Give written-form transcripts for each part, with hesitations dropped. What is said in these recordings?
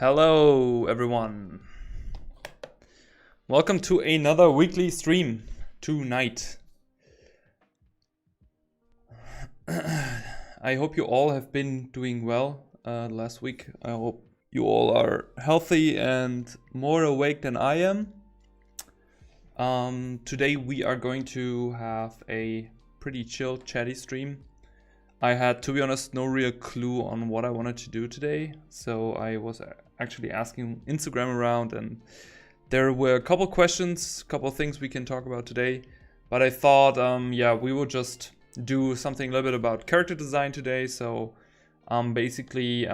Hello everyone. Welcome to another weekly stream tonight. I hope you all have been doing well last week. I hope you all are healthy and more awake than I am. Today we are going to have a pretty chill, chatty stream. I had, to be honest, no real clue on what I wanted to do today, so I was actually asking Instagram around, and there were a couple questions, a couple things we can talk about today. But I thought, yeah, we will just do something a little bit about character design today. So I'm basically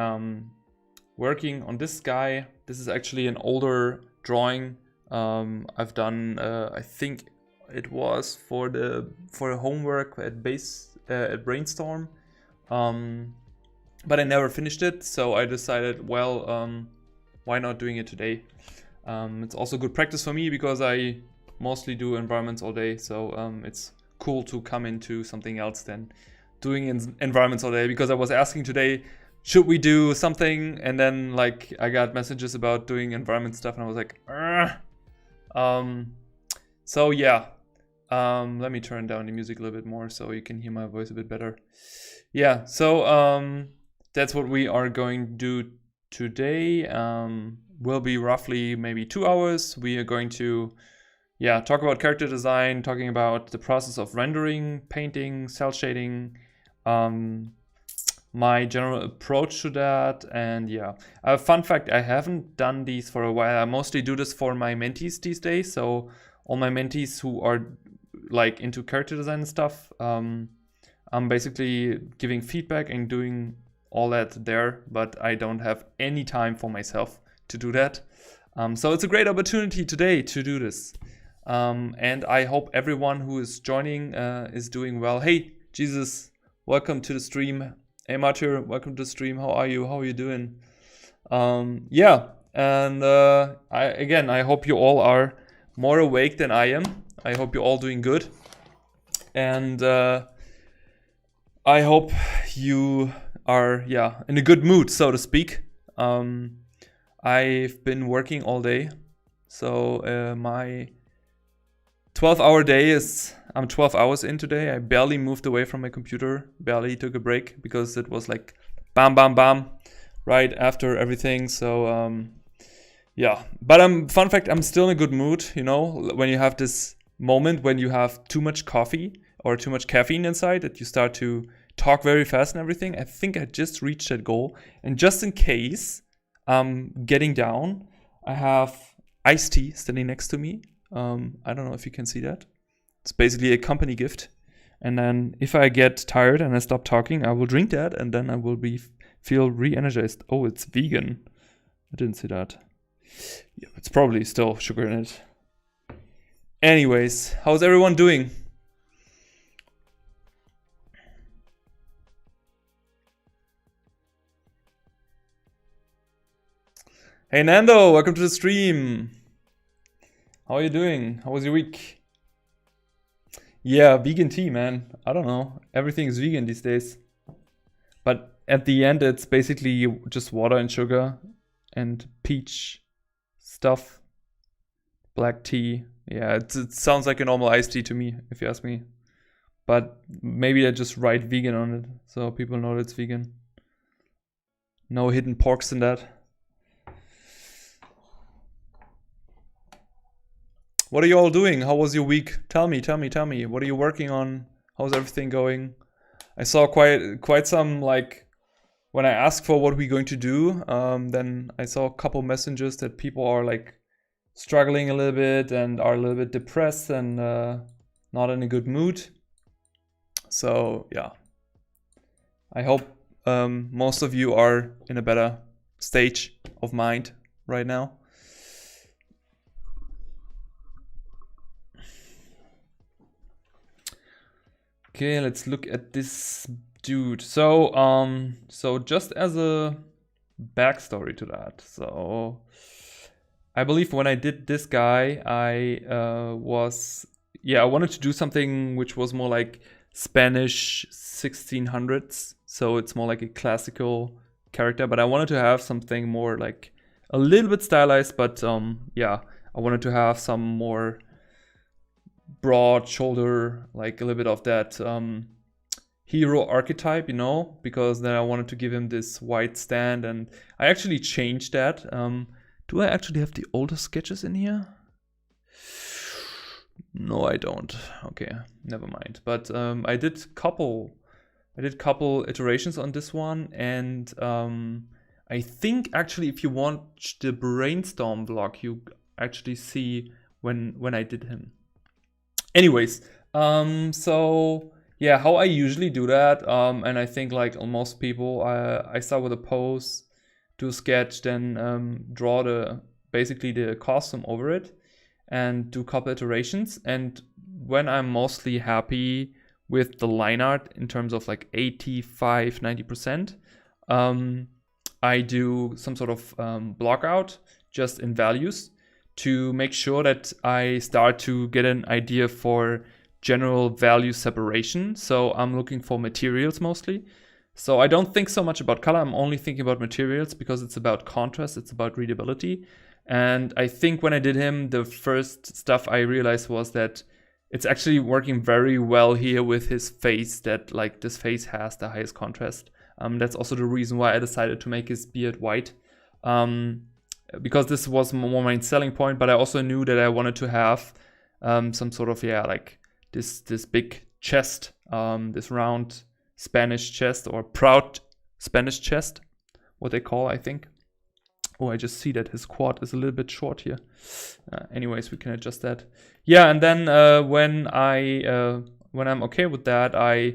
working on this guy. This is actually an older drawing I've done. I think it was for the homework at Brainstorm. But I never finished it, so I decided, well, why not doing it today? It's also good practice for me because I mostly do environments all day, so it's cool to come into something else than doing environments all day. Because I was asking today, should we do something? And then like I got messages about doing environment stuff, and I was like, so yeah. Let me turn down the music a little bit more so you can hear my voice a bit better. Yeah, so that's what we are going to do today. Will be roughly maybe 2 hours. We are going to talk about character design, talking about the process of rendering, painting, cell shading, my general approach to that. And yeah, a fun fact, I haven't done these for a while. I mostly do this for my mentees these days. So all my mentees who are like into character design and stuff, I'm basically giving feedback and doing all that there, but I don't have any time for myself to do that. So it's a great opportunity today to do this. And I hope everyone who is joining is doing well. Hey, Jesus, welcome to the stream. Hey, Martyr, welcome to the stream. How are you? How are you doing? Yeah, and I hope you all are more awake than I am. I hope you're all doing good. And I hope you are, in a good mood, so to speak. I've been working all day. So my 12-hour day is, I'm 12 hours in today. I barely moved away from my computer, barely took a break because it was like bam, bam, bam, right after everything. So yeah, but fun fact, I'm still in a good mood. You know, when you have this moment when you have too much coffee or too much caffeine inside that you start to talk very fast and everything. I think I just reached that goal. And just in case I'm getting down, I have iced tea standing next to me. I don't know if you can see that. It's basically a company gift. And then if I get tired and I stop talking, I will drink that, and then I will feel re-energized. Oh, it's vegan. I didn't see that. Yeah, it's probably still sugar in it. Anyways, how's everyone doing? Hey Nando, welcome to the stream. How are you doing? How was your week? Yeah, vegan tea, man. I don't know. Everything's vegan these days. But at the end, it's basically just water and sugar and peach stuff. Black tea. Yeah, it sounds like a normal iced tea to me, if you ask me. But maybe I just write vegan on it so people know that it's vegan. No hidden porks in that. What are you all doing? How was your week? Tell me. What are you working on? How's everything going? I saw quite some, like, when I asked for what we're going to do, then I saw a couple messages that people are like struggling a little bit and are a little bit depressed and not in a good mood. So yeah, I hope most of you are in a better stage of mind right now. Okay, let's look at this dude. So just as a backstory to that, so I believe when I did this guy, I wanted to do something which was more like Spanish 1600s. So it's more like a classical character, but I wanted to have something more like a little bit stylized, but yeah, I wanted to have some more broad shoulder, like a little bit of that hero archetype, you know, because then I wanted to give him this white stand, and I actually changed that. Do I actually have the older sketches in here? No, I don't. Okay, never mind. But I did couple iterations on this one, and I think actually if you watch the brainstorm vlog, you actually see when I did him. Anyways, so yeah, how I usually do that, and I think like most people, I start with a pose, do a sketch, then draw basically the costume over it, and do a couple iterations. And when I'm mostly happy with the line art in terms of like 85-90%, I do some sort of block out just in values to make sure that I start to get an idea for general value separation. So I'm looking for materials mostly. So I don't think so much about color. I'm only thinking about materials because it's about contrast, it's about readability. And I think when I did him, the first stuff I realized was that it's actually working very well here with his face, that like this face has the highest contrast. That's also the reason why I decided to make his beard white. Because this was more my selling point, but I also knew that I wanted to have some sort of, yeah, like this big chest, this round Spanish chest, or proud Spanish chest, what they call, I think. Oh, I just see that his quad is a little bit short here. Anyways, we can adjust that. Yeah, and then when I'm okay with that, I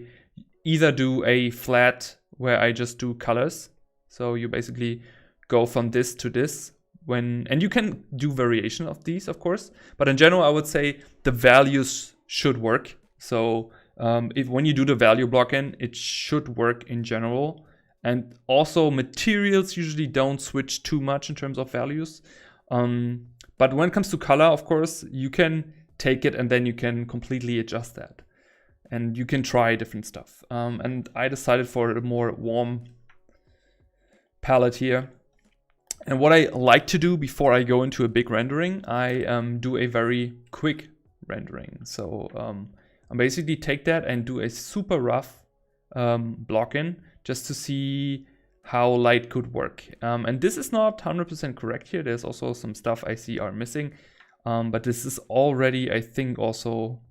either do a flat where I just do colors. So you basically go from this to this, and you can do variation of these, of course. But in general, I would say the values should work. So when you do the value blocking, it should work in general. And also materials usually don't switch too much in terms of values. But when it comes to color, of course, you can take it and then you can completely adjust that. And you can try different stuff. And I decided for a more warm palette here. And what I like to do before I go into a big rendering, I do a very quick rendering. So I basically take that and do a super rough block in, just to see how light could work. And this is not 100% correct here. There's also some stuff I see are missing. But this is already, I think, also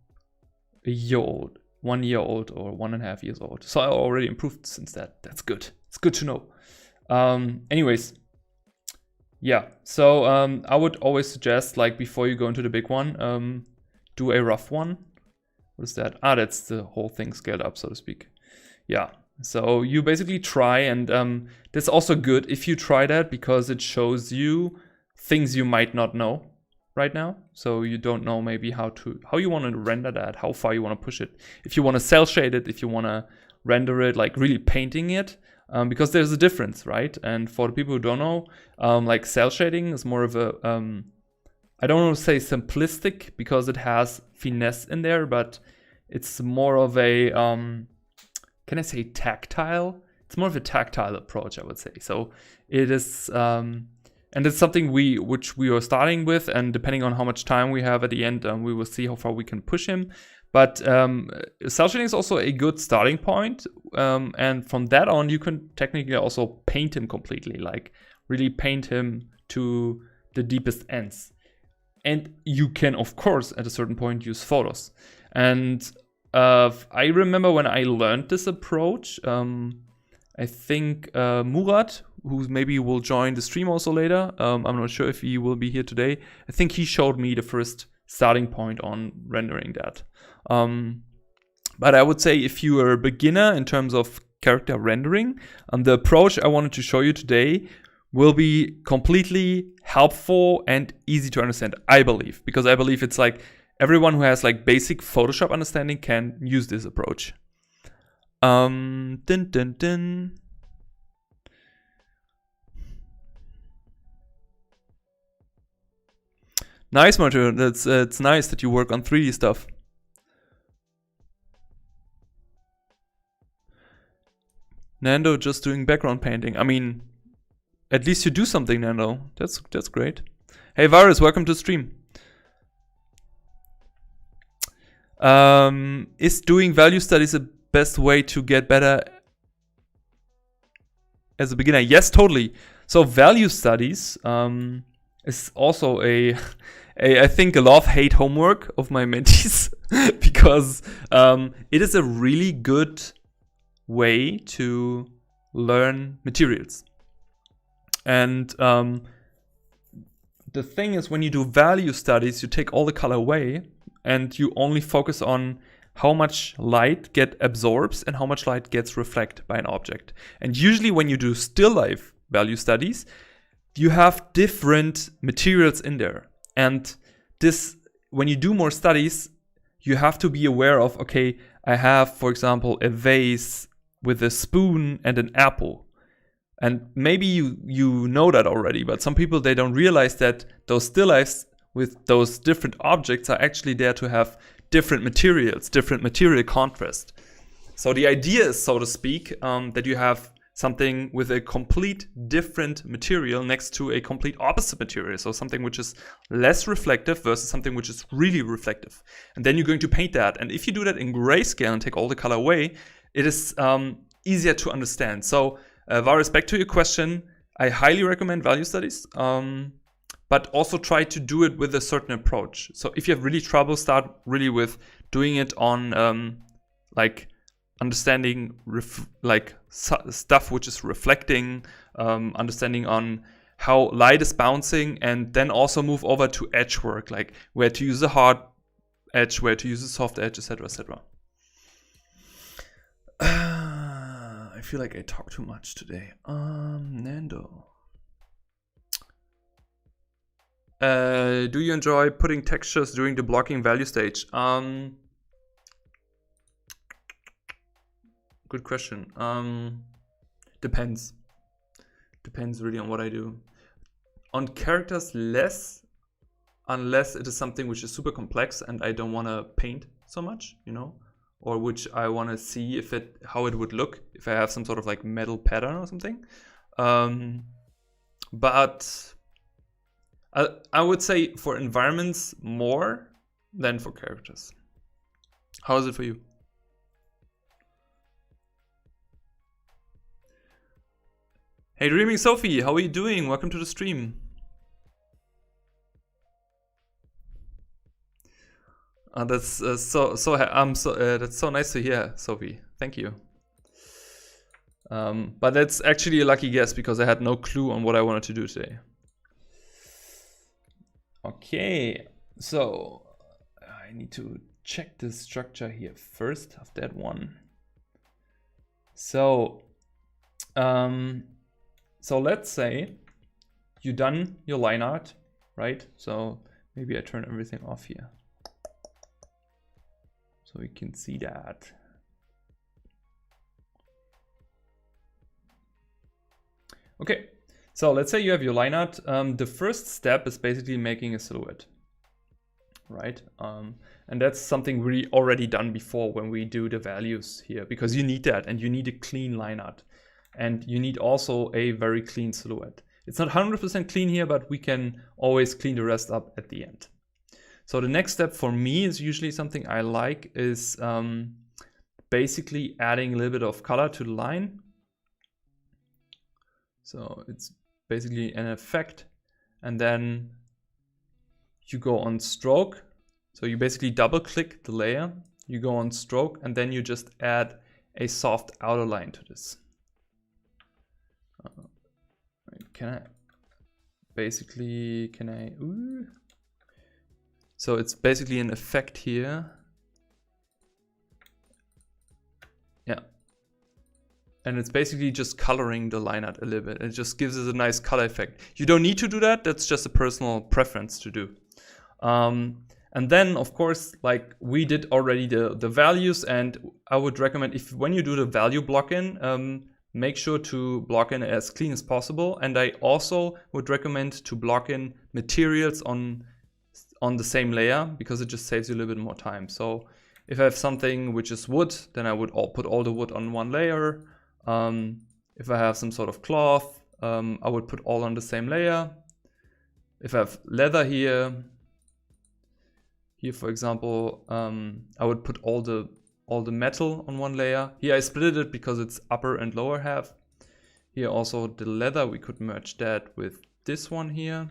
a year old, 1 year old or 1.5 years old. So I already improved since that. That's good. It's good to know. Anyways, yeah. So I would always suggest, like before you go into the big one, do a rough one. What is that? Ah, that's the whole thing scaled up, so to speak. Yeah. So you basically try, and that's also good if you try that, because it shows you things you might not know right now. So you don't know maybe how you want to render that, how far you want to push it. If you want to cell shade it, if you want to render it like really painting it, because there's a difference, right? And for the people who don't know, like cell shading is more of a, I don't want to say simplistic because it has finesse in there, but it's more of a, can I say tactile? It's more of a tactile approach, I would say. So it is, and it's something which we are starting with, and depending on how much time we have at the end, we will see how far we can push him. But cell shading is also a good starting point, and from that on, you can technically also paint him completely, like really paint him to the deepest ends. And you can, of course, at a certain point, use photos. And I remember when I learned this approach, I think Murat, who maybe will join the stream also later, I'm not sure if he will be here today, I think he showed me the first starting point on rendering that. But I would say if you are a beginner in terms of character rendering, the approach I wanted to show you today will be completely helpful and easy to understand, I believe. Because I believe it's like everyone who has like basic Photoshop understanding can use this approach. Dun, dun, dun. Nice, Martin. It's nice that you work on 3D stuff. Nando just doing background painting. I mean, at least you do something, Nando. That's great. Hey, Varus, welcome to stream. Is doing value studies the best way to get better as a beginner? Yes, totally. So value studies is also I think a love-hate homework of my mentees because it is a really good way to learn materials. And the thing is, when you do value studies, you take all the color away and you only focus on how much light get absorbs and how much light gets reflected by an object. And usually when you do still life value studies, you have different materials in there. And this, when you do more studies, you have to be aware of, okay, I have, for example, a vase with a spoon and an apple. And maybe you know that already, but some people, they don't realize that those still lifes with those different objects are actually there to have different materials, different material contrast. So the idea is, so to speak, that you have something with a complete different material next to a complete opposite material. So something which is less reflective versus something which is really reflective. And then you're going to paint that. And if you do that in grayscale and take all the color away, it is easier to understand. So Varus, back to your question, I highly recommend value studies, but also try to do it with a certain approach. So if you have really trouble, start really with doing it on like understanding stuff which is reflecting, understanding on how light is bouncing, and then also move over to edge work, like where to use a hard edge, where to use a soft edge, etc., etc. I feel like I talk too much today. Nando. Do you enjoy putting textures during the blocking value stage? Good question. Depends. Depends really on what I do. On characters, less, unless it is something which is super complex and I don't want to paint so much, you know, or which I want to see how it would look if I have some sort of like metal pattern or something. But I would say for environments more than for characters. How is it for you? Hey, Dreaming Sophie, how are you doing? Welcome to the stream. That's that's so nice to hear, Sophie. Thank you. But that's actually a lucky guess because I had no clue on what I wanted to do today. Okay, so I need to check the structure here first of that one. So, so let's say you done your line art, right? So maybe I turn everything off here so we can see that. Okay. So let's say you have your line art. The first step is basically making a silhouette, right? And that's something we already done before when we do the values here, because you need that and you need a clean line art. And you need also a very clean silhouette. It's not 100% clean here, but we can always clean the rest up at the end. So the next step for me is usually something I like is basically adding a little bit of color to the line. So it's basically an effect, and then you go on stroke. So you basically double click the layer, you go on stroke, and then you just add a soft outer line to this. So it's basically an effect here. Yeah. And it's basically just coloring the line art a little bit. It just gives it a nice color effect. You don't need to do that. That's just a personal preference to do. And then, of course, like we did already the values, and I would recommend when you do the value block-in, make sure to block in as clean as possible. And I also would recommend to block in materials on the same layer, because it just saves you a little bit more time. So if I have something which is wood, then I would put all the wood on one layer. If I have some sort of cloth, I would put all on the same layer. If I have leather here for example, I would put all the metal on one layer. Here I split it because it's upper and lower half. Here also the leather, we could merge that with this one here.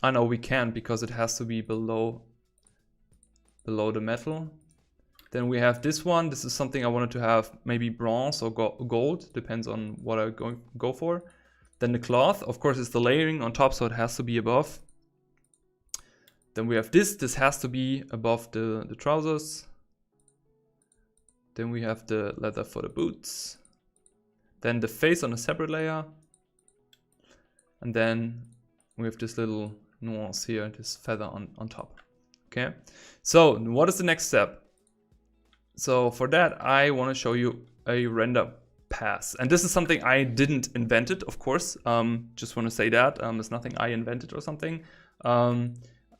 I know we can't because it has to be below the metal. Then we have this one. This is something I wanted to have maybe bronze or gold, depends on what I go for. Then the cloth, of course, is the layering on top, so it has to be above. Then we have this. This has to be above the trousers. Then we have the leather for the boots. Then the face on a separate layer. And then we have this little nuance here, this feather on top. Okay, so what is the next step? So for that, I want to show you a render pass. And this is something I didn't invent it, of course. Just want to say that. It's nothing I invented or something.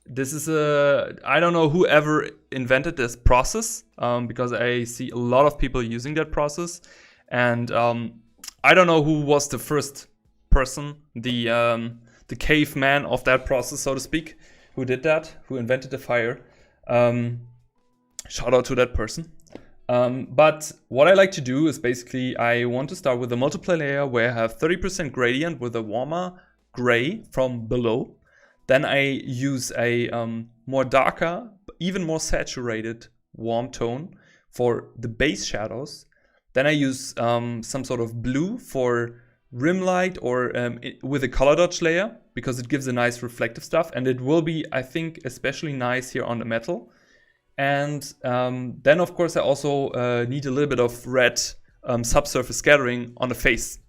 This is I don't know whoever invented this process, because I see a lot of people using that process. And I don't know who was the first person, the caveman of that process, so to speak, who did that, who invented the fire. Shout out to that person. But what I like to do is basically I want to start with a multiply layer where I have 30% gradient with a warmer gray from below. Then I use a more darker, even more saturated warm tone for the base shadows. Then I use some sort of blue for rim light or with a color dodge layer because it gives a nice reflective stuff, and it will be, I think, especially nice here on the metal. And then of course I also need a little bit of red subsurface scattering on the face.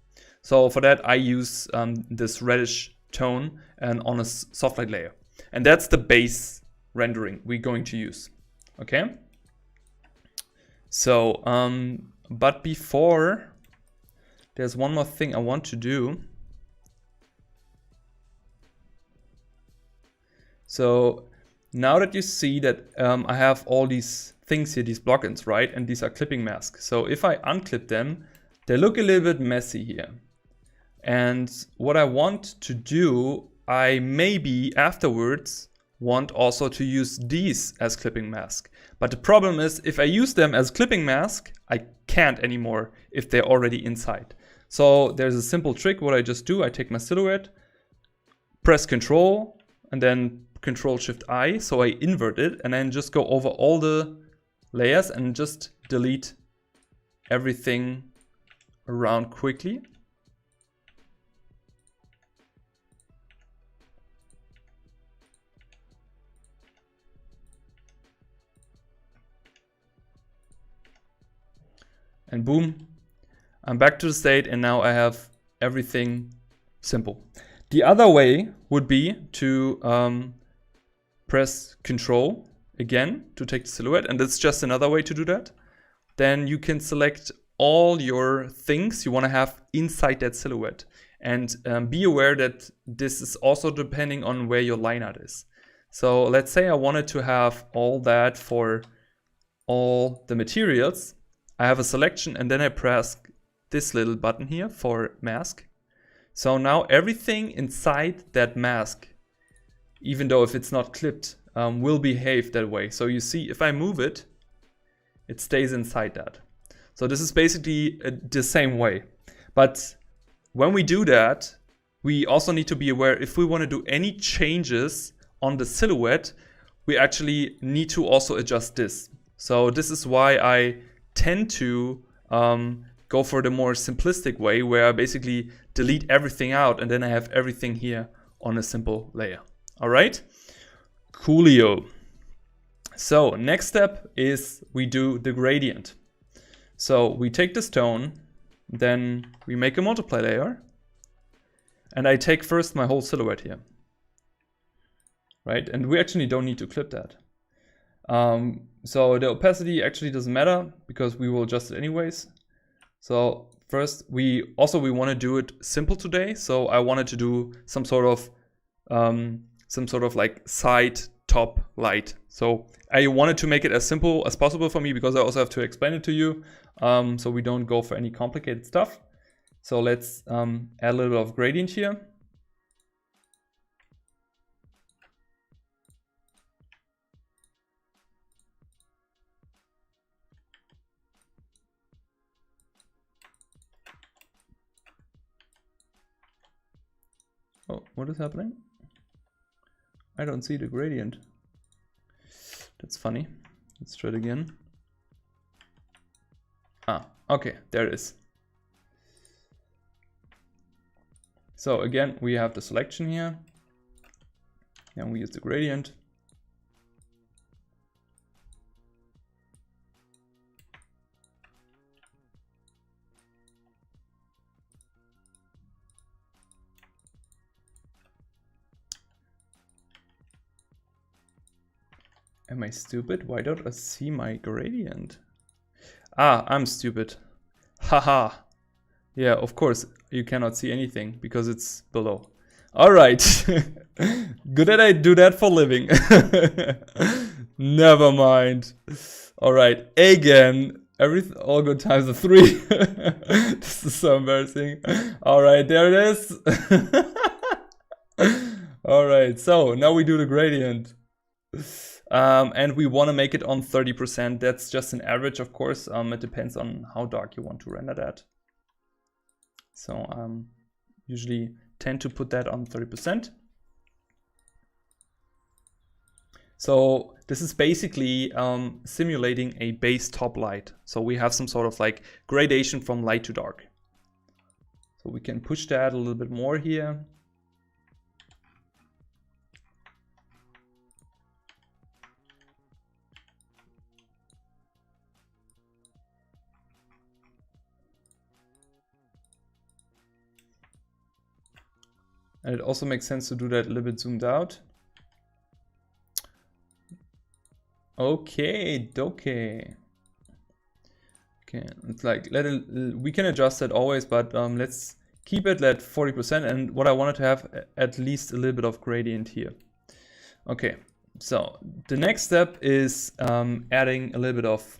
So for that I use this reddish tone and on a soft light layer. And that's the base rendering we're going to use. Okay? So, but before, there's one more thing I want to do. So now that you see that I have all these things here, these plugins, right? And these are clipping masks. So if I unclip them, they look a little bit messy here. And what I want to do, I maybe afterwards want also to use these as clipping mask. But the problem is if I use them as clipping mask, I can't anymore if they're already inside. So there's a simple trick. What I just do, I take my silhouette, press Control, and then Control-Shift-I, so I invert it, and then just go over all the layers and just delete everything around quickly. And boom, I'm back to the state, and now I have everything simple. The other way would be to press Control again to take the silhouette, and that's just another way to do that. Then you can select all your things you want to have inside that silhouette. And be aware that this is also depending on where your line art is. So let's say I wanted to have all that for all the materials. I have a selection, and then I press this little button here for mask. So now everything inside that mask, even though if it's not clipped, will behave that way. So you see, if I move it, it stays inside that. So this is basically the same way. But when we do that, we also need to be aware if we want to do any changes on the silhouette, we actually need to also adjust this. So this is why I tend to go for the more simplistic way where I basically delete everything out and then I have everything here on a simple layer. All right, coolio. So next step is we do the gradient. So we take this tone, then we make a multiply layer, and I take first my whole silhouette here, right? And we actually don't need to clip that. So the opacity actually doesn't matter because we will adjust it anyways. So first we want to do it simple today. So I wanted to do some sort of like side top light. So I wanted to make it as simple as possible for me because I also have to explain it to you. So we don't go for any complicated stuff. So let's add a little bit of gradient here. Oh, what is happening? I don't see the gradient. That's funny. Let's try it again. Ah, okay, there it is. So again, we have the selection here, and we use the gradient. Am I stupid? Why don't I see my gradient? Ah, I'm stupid. Haha. Yeah, of course, you cannot see anything because it's below. All right. Good that I do that for living. Never mind. All right, again. All good times of 3. This is so embarrassing. All right, there it is. All right, so now we do the gradient. And we want to make it on 30%. That's just an average, of course. It depends on how dark you want to render that. So usually tend to put that on 30%. So this is basically simulating a base top light. So we have some sort of like gradation from light to dark. So we can push that a little bit more here. And it also makes sense to do that a little bit zoomed out. Okay, okay. Okay, it's like we can adjust that always, but let's keep it at 40%. And what I wanted to have at least a little bit of gradient here. Okay, so the next step is adding a little bit of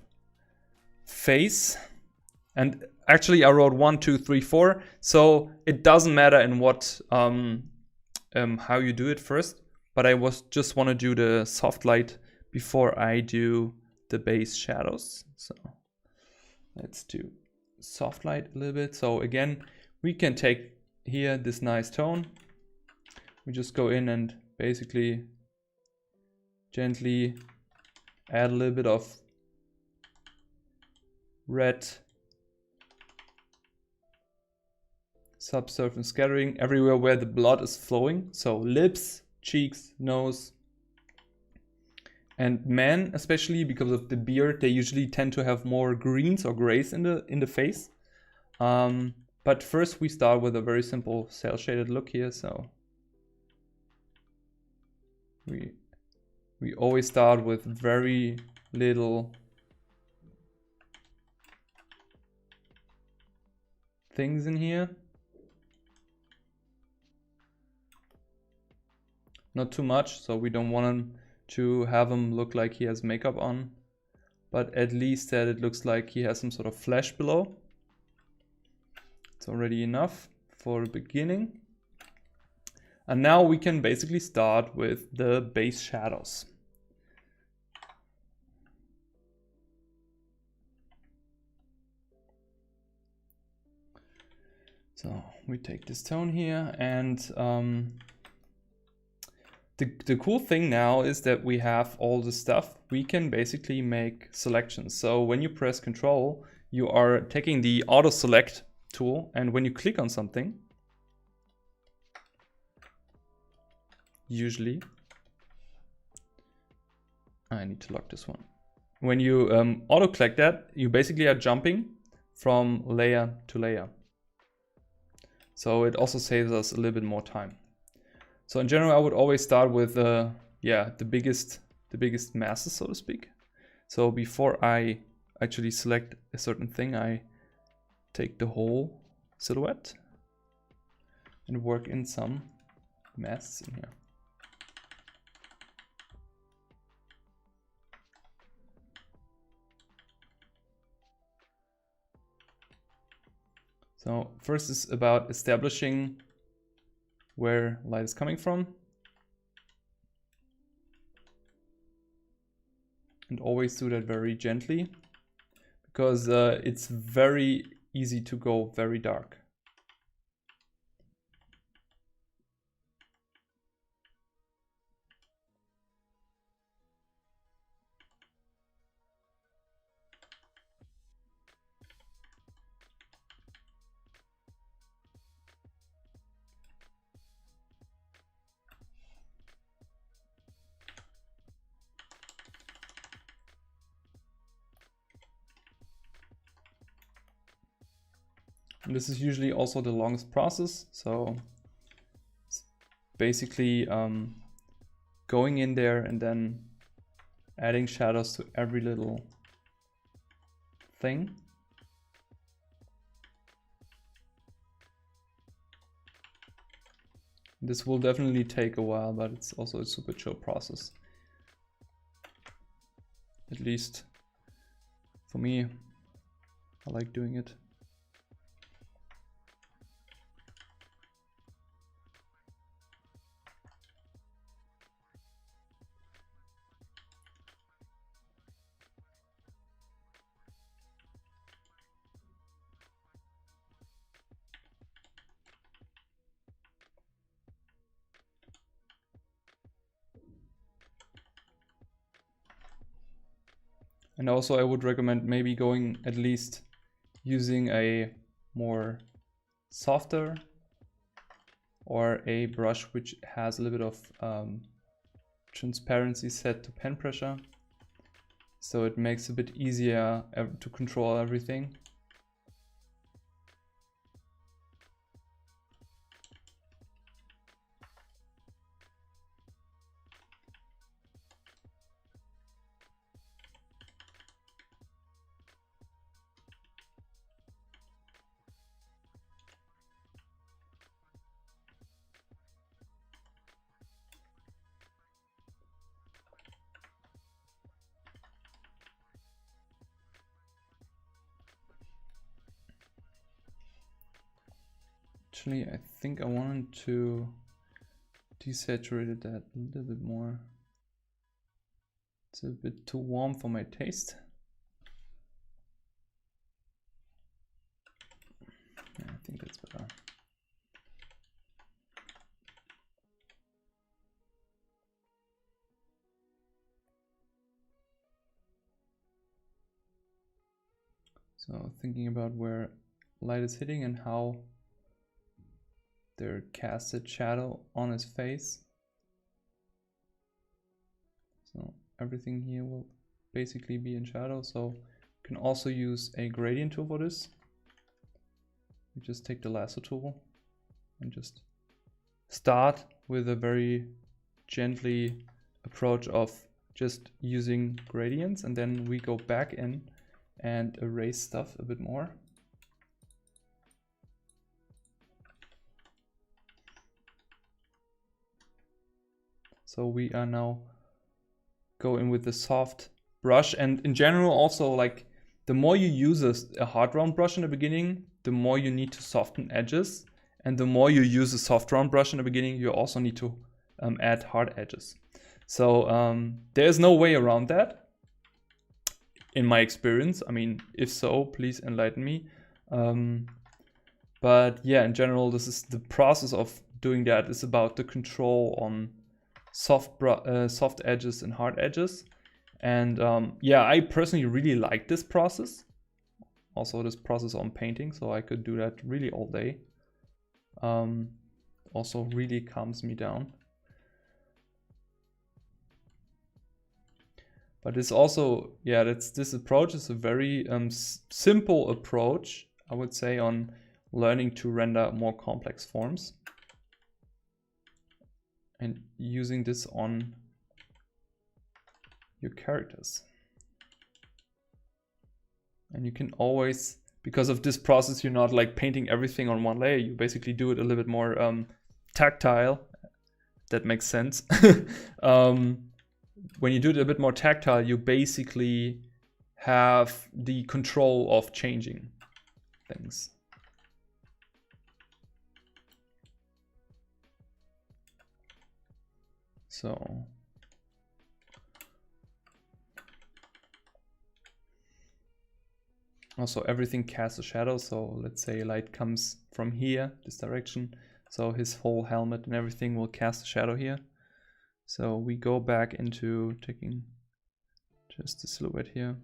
phase. And actually, I wrote 1, 2, 3, 4. So it doesn't matter in what how you do it first. But I just want to do the soft light before I do the base shadows. So let's do soft light a little bit. So again, we can take here this nice tone. We just go in and basically gently add a little bit of red subsurface scattering everywhere where the blood is flowing. So lips, cheeks, nose. And men, especially because of the beard, they usually tend to have more greens or grays in the face. But first we start with a very simple cell shaded look here. So we always start with very little things in here. Not too much, so we don't want him to have him look like he has makeup on, but at least that it looks like he has some sort of flesh below. It's already enough for the beginning. And now we can basically start with the base shadows. So we take this tone here, and the cool thing now is that we have all the stuff. We can basically make selections. So when you press Control, you are taking the auto select tool, and when you click on something, usually, I need to lock this one. When you auto click that, you basically are jumping from layer to layer. So it also saves us a little bit more time. So in general, I would always start with the biggest masses, so to speak. So before I actually select a certain thing, I take the whole silhouette and work in some masses in here. So first is about establishing where light is coming from. And always do that very gently, because it's very easy to go very dark. And this is usually also the longest process. So it's basically going in there and then adding shadows to every little thing. This will definitely take a while, but it's also a super chill process. At least for me, I like doing it. And also I would recommend maybe going at least using a more softer or a brush which has a little bit of transparency set to pen pressure. So it makes it a bit easier to control everything. Actually, I think I wanted to desaturate that a little bit more. It's a bit too warm for my taste. Yeah, I think that's better. So thinking about where light is hitting and how they're casted shadow on his face. So everything here will basically be in shadow. So you can also use a gradient tool for this. You just take the lasso tool and just start with a very gently approach of just using gradients, and then we go back in and erase stuff a bit more. So we are now going with the soft brush, and in general also, like, the more you use a hard round brush in the beginning, the more you need to soften edges, and the more you use a soft round brush in the beginning, you also need to add hard edges. So there's no way around that, in my experience. I mean, if so, please enlighten me. But yeah, in general, this is the process of doing that. Is about the control on soft edges and hard edges. And yeah, I personally really like this process. Also this process on painting, so I could do that really all day. Also really calms me down. But it's also, yeah, this approach is a very simple approach, I would say, on learning to render more complex forms. And using this on your characters. And you can always, because of this process, you're not like painting everything on one layer. You basically do it a little bit more tactile. That makes sense. When you do it a bit more tactile, you basically have the control of changing things. So also everything casts a shadow. So let's say light comes from here, this direction. So his whole helmet and everything will cast a shadow here. So we go back into taking just the silhouette here.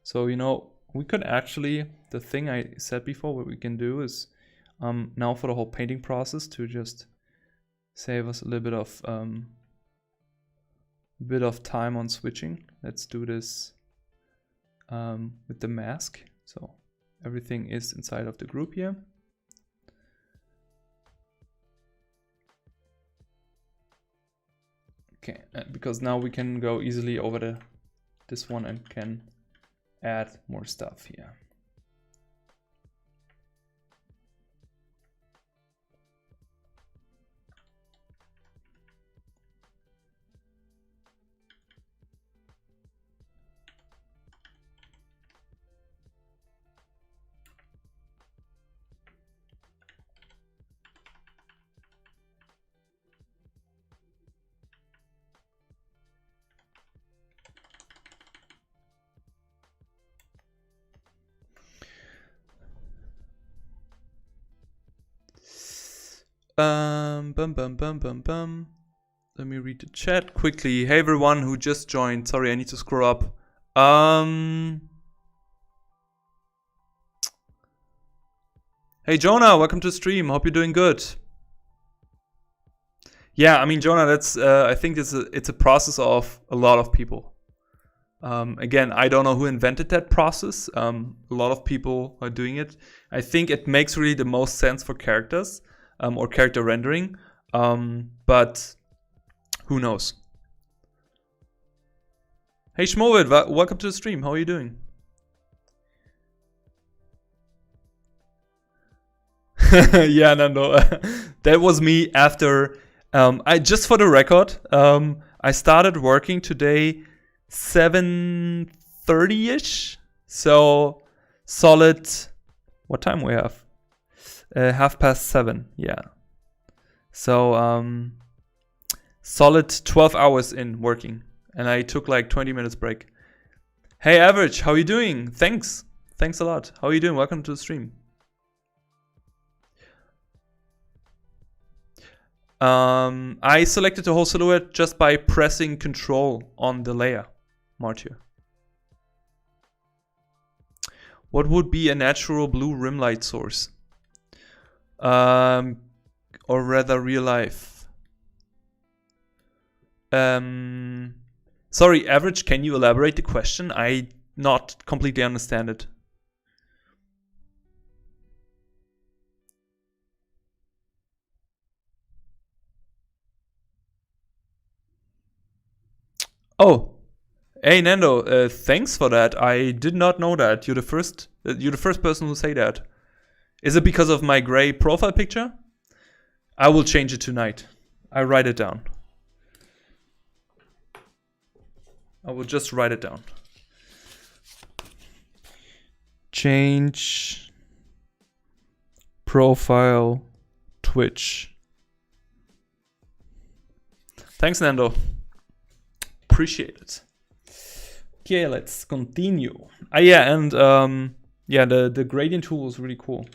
So, you know, we could actually, the thing I said before, what we can do is now for the whole painting process to just save us a little bit of time on switching. Let's do this with the mask. So everything is inside of the group here. Okay, because now we can go easily over this one and can add more stuff here. Let me read the chat quickly. Hey everyone who just joined. Sorry, I need to scroll up. Hey Jonah, welcome to the stream. Hope you're doing good. Yeah, I mean Jonah, that's I think it's a process of a lot of people. Again, I don't know who invented that process. A lot of people are doing it. I think it makes really the most sense for characters or character rendering, but who knows? Hey Schmovid, welcome to the stream. How are you doing? Yeah, Nando, that was me after. I just for the record, I started working today 7:30ish. So solid. What time we have? 7:30. Yeah. So solid 12 hours in working, and I took like 20 minutes break. Hey Average, how are you doing? Thanks a lot. How are you doing? Welcome to the stream. I selected the whole silhouette just by pressing Control on the layer, Martyr. What would be a natural blue rim light source? Or rather real life? Sorry, Average, can you elaborate the question? I not completely understand it. Oh, hey Nando, thanks for that. I did not know that. You're the first person who say that. Is it because of my gray profile picture? I will change it tonight. I write it down. I will just write it down. Change profile Twitch. Thanks, Nando. Appreciate it. Okay, let's continue. Yeah, and yeah, the gradient tool is really cool.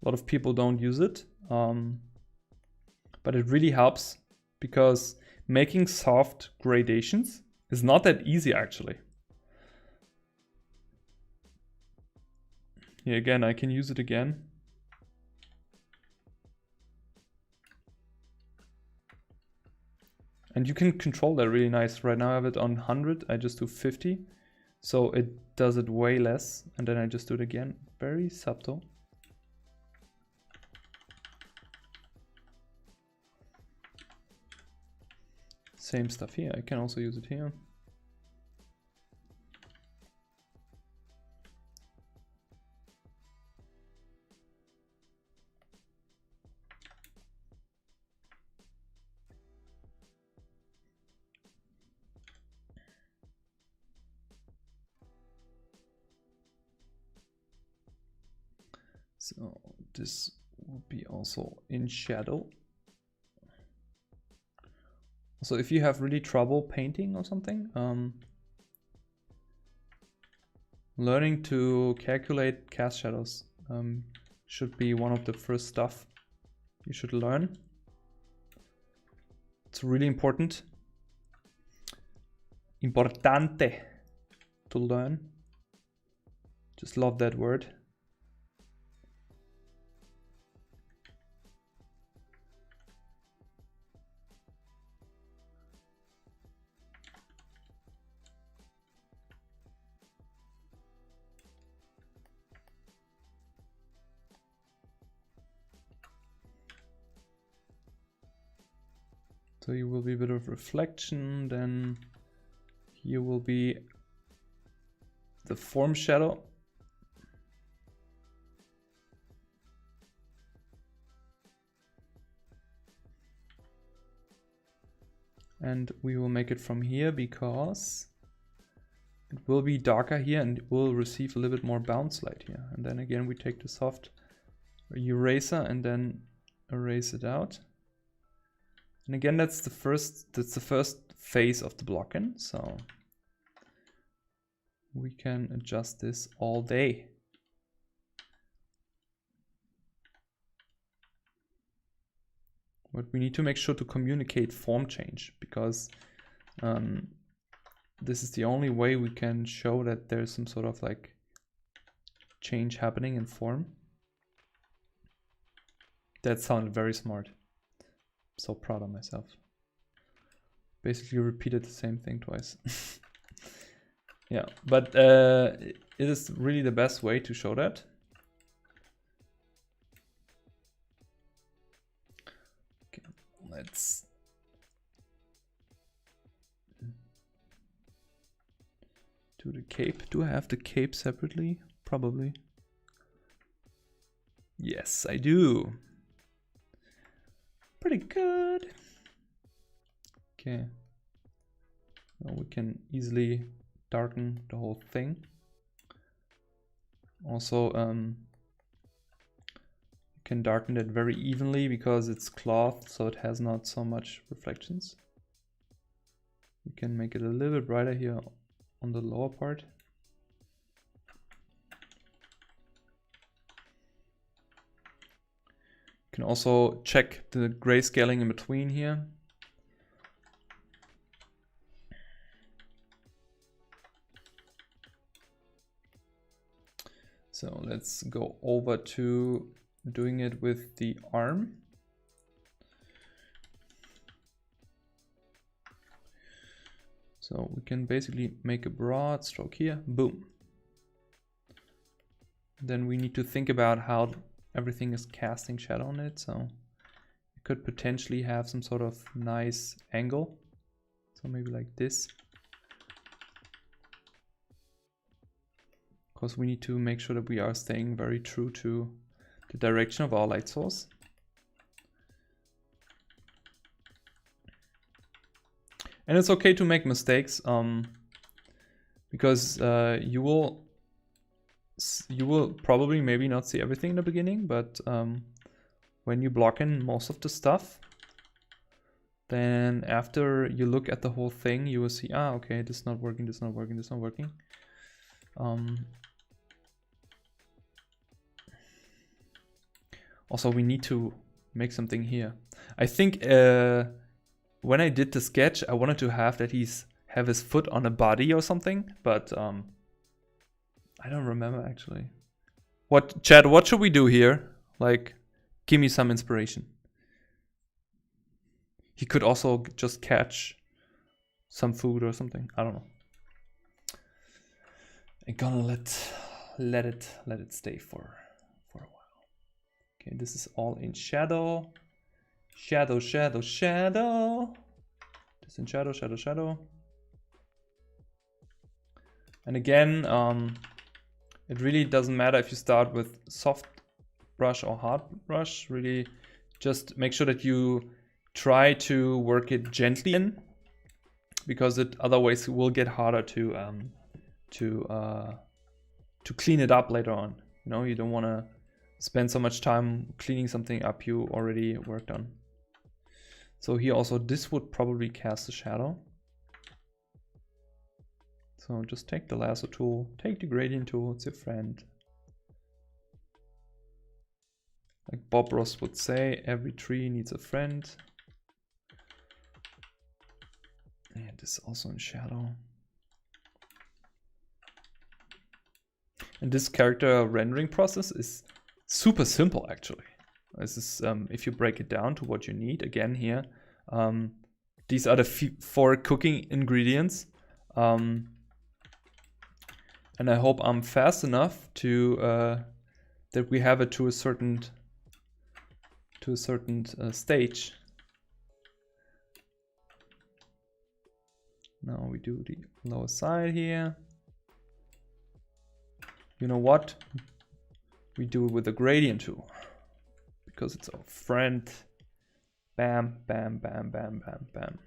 A lot of people don't use it, but it really helps because making soft gradations is not that easy actually. Yeah, again, I can use it again. And you can control that really nice. Right now I have it on 100, I just do 50. So it does it way less, and then I just do it again. Very subtle. Same stuff here, I can also use it here. So this will be also in shadow. So if you have really trouble painting or something, learning to calculate cast shadows should be one of the first stuff you should learn. It's really important. Importante to learn. Just love that word. So here will be a bit of reflection, then here will be the form shadow. And we will make it from here because it will be darker here and it will receive a little bit more bounce light here. And then again, we take the soft eraser and then erase it out. And again, that's the first phase of the block-in. So we can adjust this all day. But we need to make sure to communicate form change, because this is the only way we can show that there's some sort of like change happening in form. That sounded very smart. So proud of myself. Basically repeated the same thing twice. Yeah, but it is really the best way to show that. Okay, let's do the cape. Do I have the cape separately? Probably. Yes, I do. Pretty good. Okay. Now we can easily darken the whole thing. Also, you can darken it very evenly because it's cloth, so it has not so much reflections. You can make it a little bit brighter here on the lower part. You can also check the grayscaling in between here. So let's go over to doing it with the arm. So we can basically make a broad stroke here, boom. Then we need to think about how everything is casting shadow on it. So you could potentially have some sort of nice angle. So maybe like this. Because we need to make sure that we are staying very true to the direction of our light source. And it's okay to make mistakes, because you will probably maybe not see everything in the beginning, but when you block in most of the stuff, then after you look at the whole thing, you will see, ah, okay, this is not working, this is not working, this is not working. Also, we need to make something here. I think when I did the sketch, I wanted to have that have his foot on a body or something, but I don't remember actually. Chad, what should we do here? Like, give me some inspiration. He could also just catch some food or something. I don't know. I'm gonna let it stay for a while. Okay, this is all in shadow. Shadow, shadow, shadow. Just in shadow, shadow, shadow. And again, it really doesn't matter if you start with soft brush or hard brush. Really, just make sure that you try to work it gently in, because it otherwise will get harder to clean it up later on. You know, you don't want to spend so much time cleaning something up you already worked on. So here also this would probably cast a shadow. So just take the lasso tool, take the gradient tool, it's your friend. Like Bob Ross would say, every tree needs a friend. And this is also in shadow. And this character rendering process is super simple actually. This is, if you break it down to what you need, again here, these are the 4 cooking ingredients. And I hope I'm fast enough to that we have it to a certain stage. Now we do the lower side here. You know what? We do it with the gradient tool because it's our friend. Bam, bam, bam, bam, bam, bam.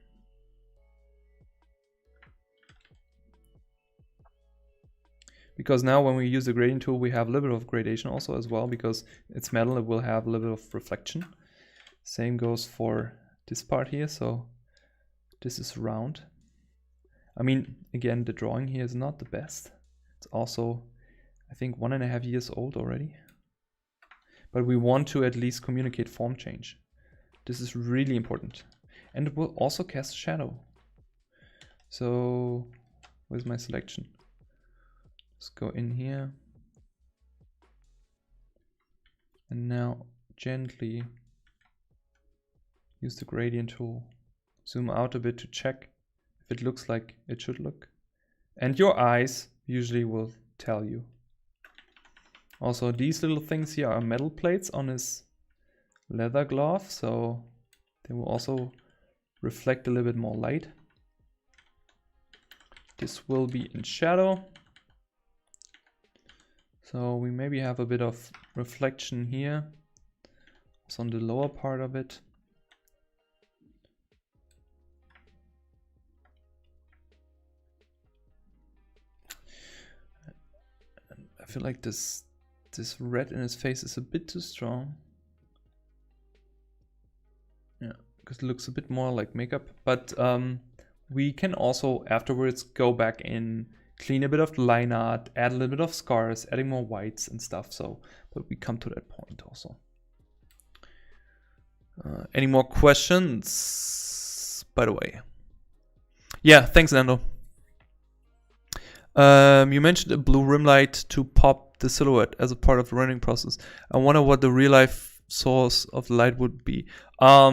Because now when we use the gradient tool, we have a little bit of gradation also as well, because it's metal, it will have a little bit of reflection. Same goes for this part here, so this is round. I mean, again, the drawing here is not the best. It's also, I think, 1.5 years old already. But we want to at least communicate form change. This is really important. And it will also cast a shadow. So, where's my selection? Let's go in here. And now gently use the gradient tool. Zoom out a bit to check if it looks like it should look. And your eyes usually will tell you. Also, these little things here are metal plates on his leather glove, so they will also reflect a little bit more light. This will be in shadow. So we maybe have a bit of reflection here. It's on the lower part of it. I feel like this red in his face is a bit too strong. Yeah, because it looks a bit more like makeup. But we can also afterwards go back in, clean a bit of the line art, add a little bit of scars, adding more whites and stuff. So, but we come to that point also. Any more questions? By the way, yeah, thanks, Nando. You mentioned a blue rim light to pop the silhouette as a part of the rendering process. I wonder what the real life source of the light would be. I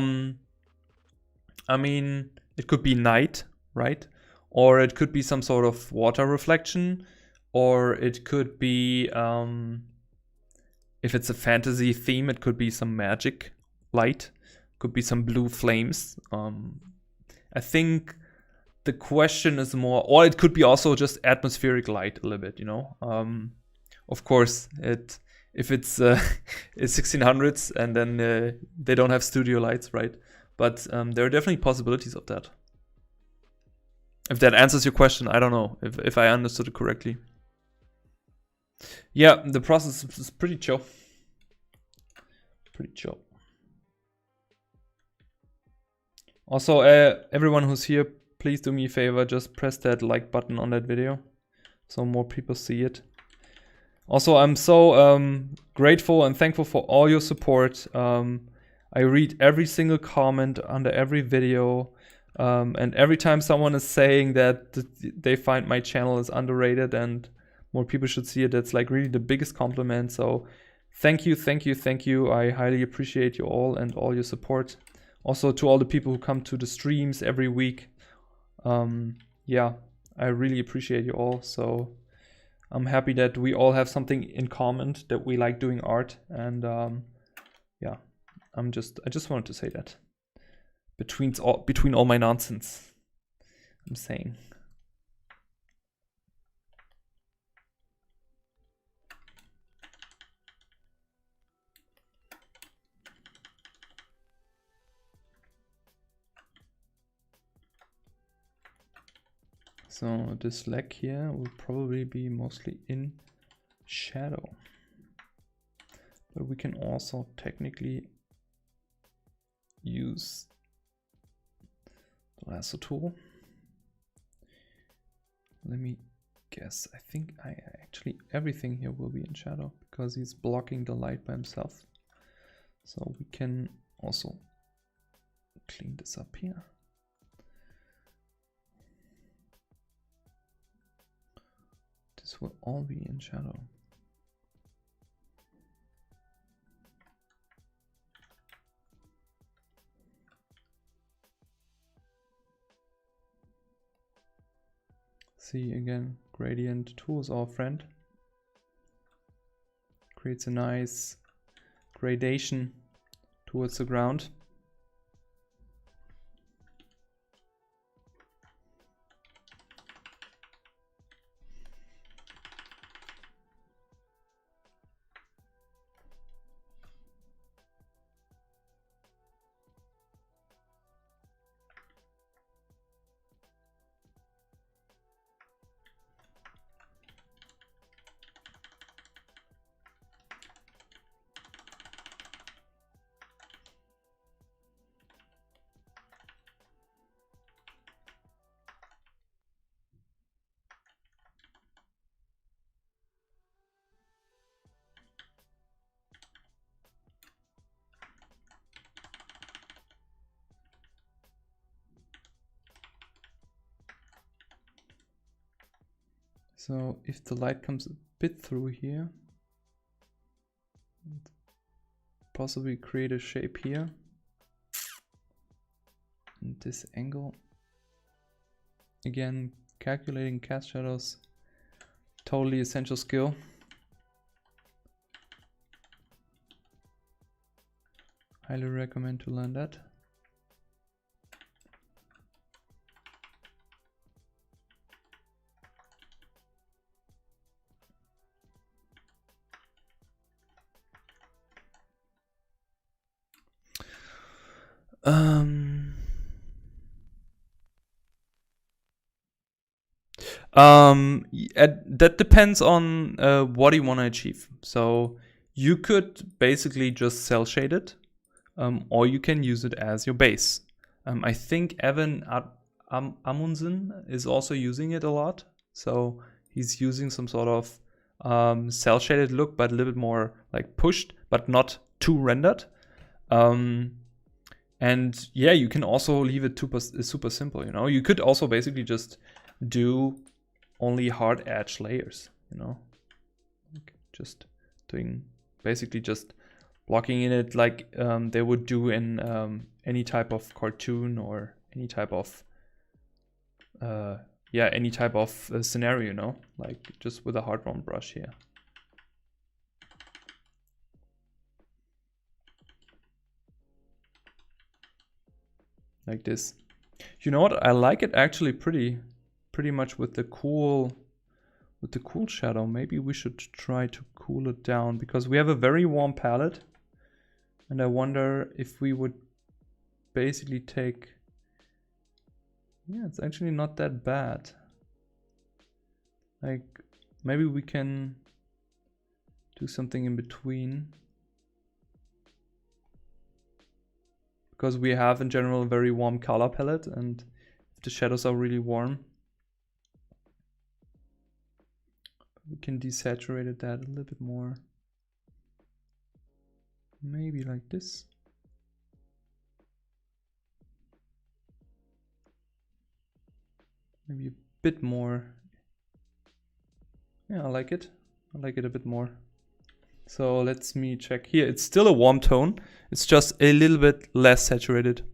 mean, it could be night, right? Or it could be some sort of water reflection, or it could be, if it's a fantasy theme, it could be some magic light, could be some blue flames. I think the question is more, or it could be also just atmospheric light a little bit, you know. Of course, if it's it's 1600s and then they don't have studio lights, right? But there are definitely possibilities of that. If that answers your question, I don't know if I understood it correctly. Yeah, the process is pretty chill. Pretty chill. Also, everyone who's here, please do me a favor, just press that like button on that video so more people see it. Also, I'm so grateful and thankful for all your support. I read every single comment under every video. And every time someone is saying that they find my channel is underrated and more people should see it, that's like really the biggest compliment. So thank you, thank you, thank you. I highly appreciate you all and all your support. Also to all the people who come to the streams every week. Yeah, I really appreciate you all. So I'm happy that we all have something in common, that we like doing art. And yeah, I just wanted to say that. Between all my nonsense, I'm saying. So this leg here will probably be mostly in shadow. But we can also technically use the lasso tool. Let me guess. I think actually everything here will be in shadow because he's blocking the light by himself. So we can also clean this up here. This will all be in shadow. See again, gradient tool is our friend. Creates a nice gradation towards the ground. So if the light comes a bit through here, possibly create a shape here. And this angle, again, calculating cast shadows, totally essential skill. Highly recommend to learn that. That depends on what you want to achieve. So you could basically just cell shade it, or you can use it as your base. I think Evan Amundsen is also using it a lot. So he's using some sort of cell shaded look, but a little bit more like pushed, but not too rendered. And yeah, you can also leave it super simple, you know. You could also basically just do only hard edge layers, you know, like just doing basically just blocking in it like they would do in any type of cartoon or any type of any type of scenario, you know, like just with a hard round brush here. Like this. You know what? I like it actually pretty much with the cool shadow. Maybe we should try to cool it down because we have a very warm palette, and I wonder if we would basically take, yeah, it's actually not that bad. Like maybe we can do something in between, because we have in general a very warm color palette, and if the shadows are really warm, we can desaturate that a little bit more. Maybe like this. Maybe a bit more. Yeah, I like it. I like it a bit more. So let's me check here. It's still a warm tone. It's just a little bit less saturated.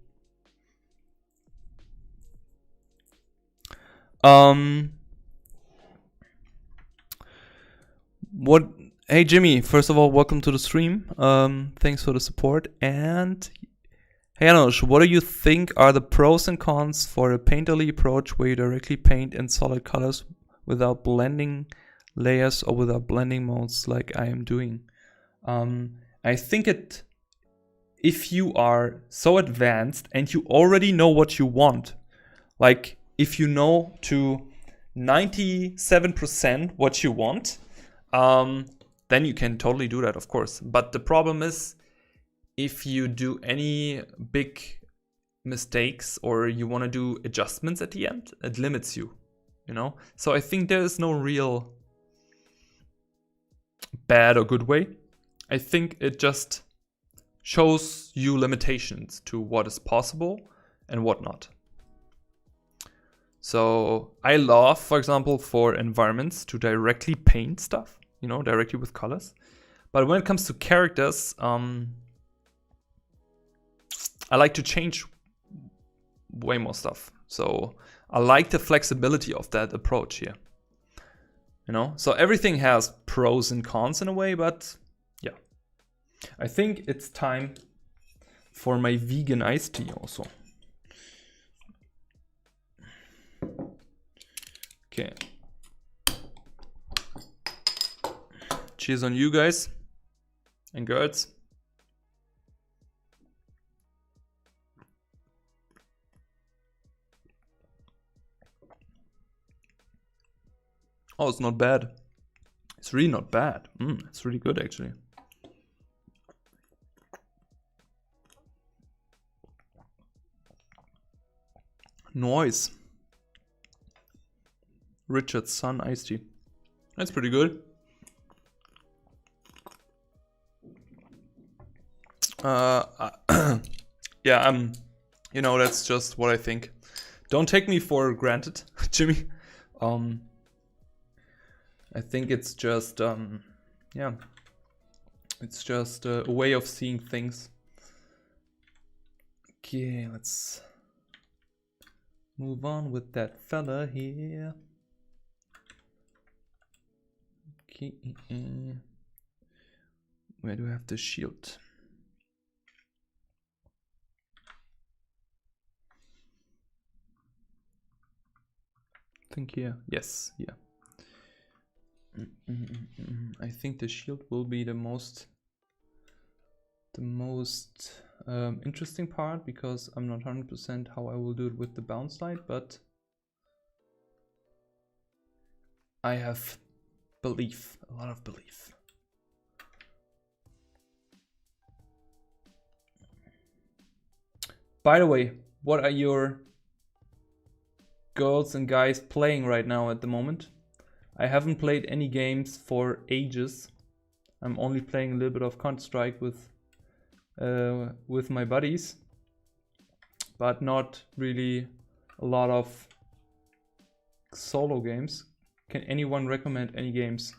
Hey Jimmy, first of all, welcome to the stream. Thanks for the support. And hey Janusz, what do you think are the pros and cons for a painterly approach where you directly paint in solid colors without blending layers or without blending modes like I am doing? I think if you are so advanced and you already know what you want, like if you know to 97% what you want, then you can totally do that, of course. But the problem is, if you do any big mistakes or you want to do adjustments at the end, it limits you, you know? So I think there is no real bad or good way. I think it just shows you limitations to what is possible and what not. So I love, for example, for environments to directly paint stuff, you know, directly with colors. But when it comes to characters, I like to change way more stuff. So I like the flexibility of that approach here. You know, so everything has pros and cons in a way, but yeah. I think it's time for my vegan iced tea also. Okay. Cheers on you guys and girls. Oh, it's not bad. It's really not bad. It's really good actually. Noise. Richard's Son iced tea. That's pretty good. Yeah, you know, that's just what I think. Don't take me for granted, Jimmy. I think it's just, yeah, it's just a way of seeing things. Okay, let's move on with that fella here. Okay, where do I have the shield? I think here, yes, yeah. I think the shield will be the most interesting part, because I'm not 100% how I will do it with the bounce light, but I have belief, a lot of belief. By the way, what are your girls and guys playing right now at the moment? I haven't played any games for ages. I'm only playing a little bit of Counter-Strike with my buddies, but not really a lot of solo games. Can anyone recommend any games?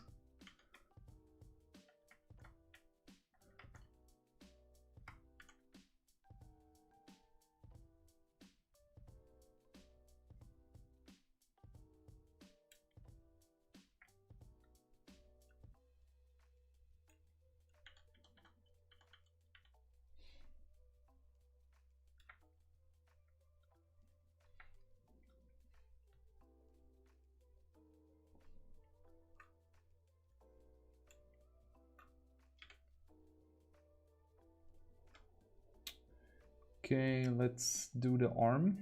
Okay, let's do the arm.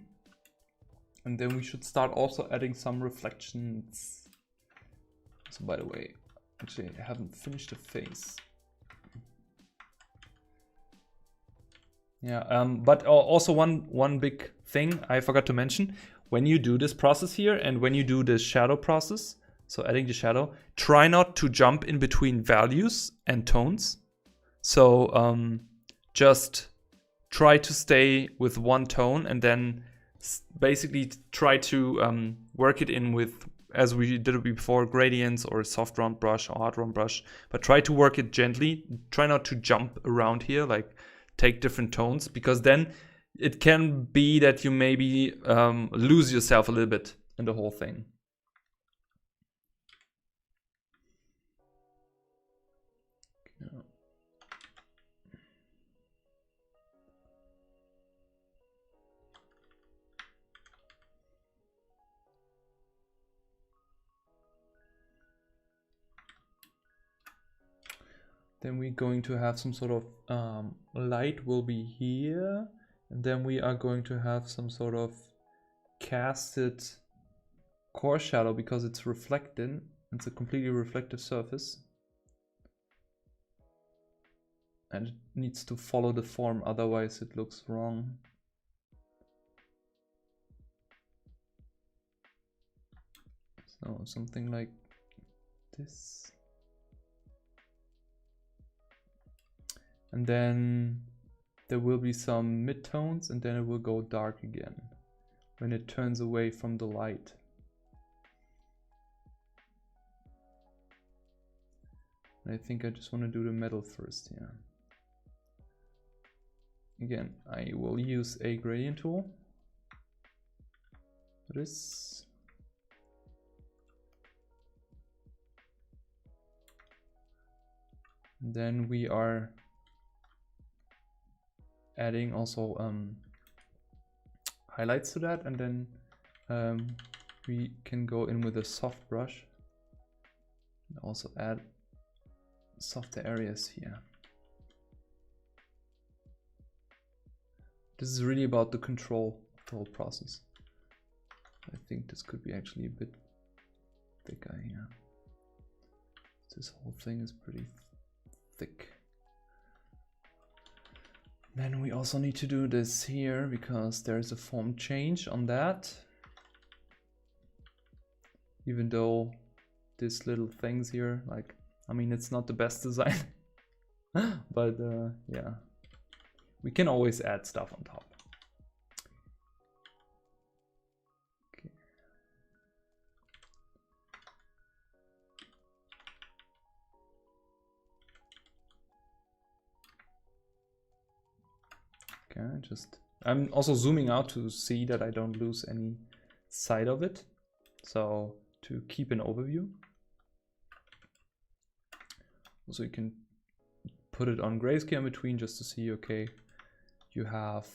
And then we should start also adding some reflections. So by the way, actually I haven't finished the face. Yeah, but also one big thing I forgot to mention. When you do this process here and when you do the shadow process, so adding the shadow, try not to jump in between values and tones. So just try to stay with one tone and then basically try to work it in with, as we did it before, gradients or soft round brush or hard round brush, but try to work it gently. Try not to jump around here, like take different tones, because then it can be that you maybe lose yourself a little bit in the whole thing. Yeah. Then we're going to have some sort of light will be here, and then we are going to have some sort of casted core shadow because it's reflected. It's a completely reflective surface, and it needs to follow the form, otherwise it looks wrong. So something like this. And then there will be some midtones, and then it will go dark again when it turns away from the light. And I think I just want to do the metal first here. Again, I will use a gradient tool for this. And then we are adding also highlights to that, and then we can go in with a soft brush and also add softer areas here. This is really about the control of the whole process. I think this could be actually a bit thicker here. This whole thing is pretty thick. Then we also need to do this here because there is a form change on that. Even though these little things here, like, I mean, it's not the best design, but yeah, we can always add stuff on top. Okay. Okay, I'm also zooming out to see that I don't lose any sight of it. So to keep an overview. So you can put it on grayscale in between just to see, okay, you have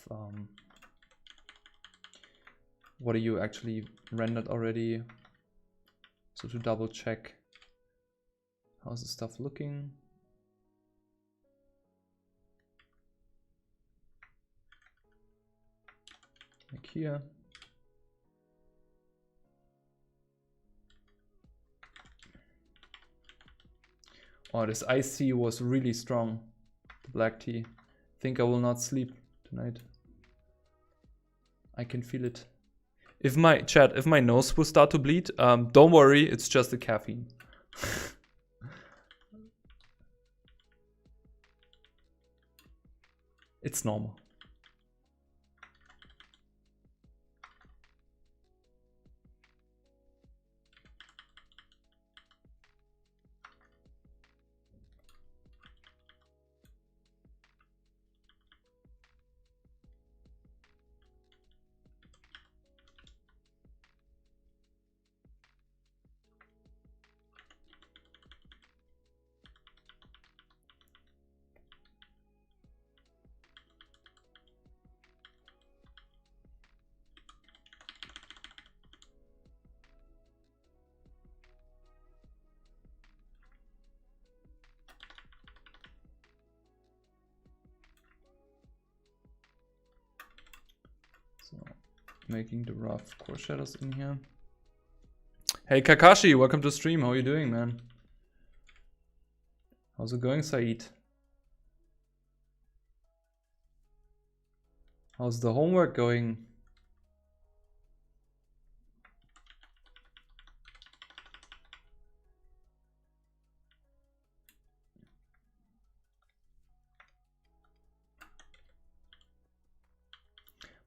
what are you actually rendered already. So to double check, how's the stuff looking? Like here. Oh, this iced tea was really strong. The black tea. Think I will not sleep tonight. I can feel it. If my nose will start to bleed, don't worry, it's just the caffeine. It's normal. So, making the rough core shadows in here. Hey Kakashi, welcome to stream. How are you doing, man? How's it going, Saeed? How's the homework going?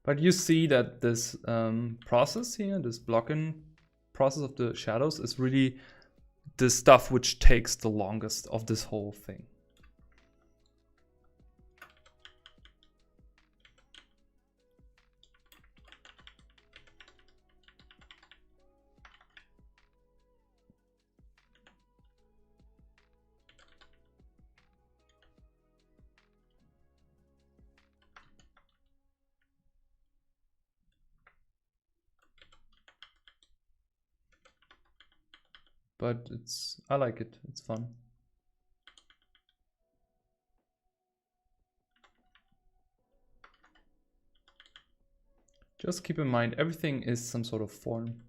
But you see that this process here, this blocking process of the shadows is really the stuff which takes the longest of this whole thing. But I like it, it's fun. Just keep in mind, everything is some sort of form.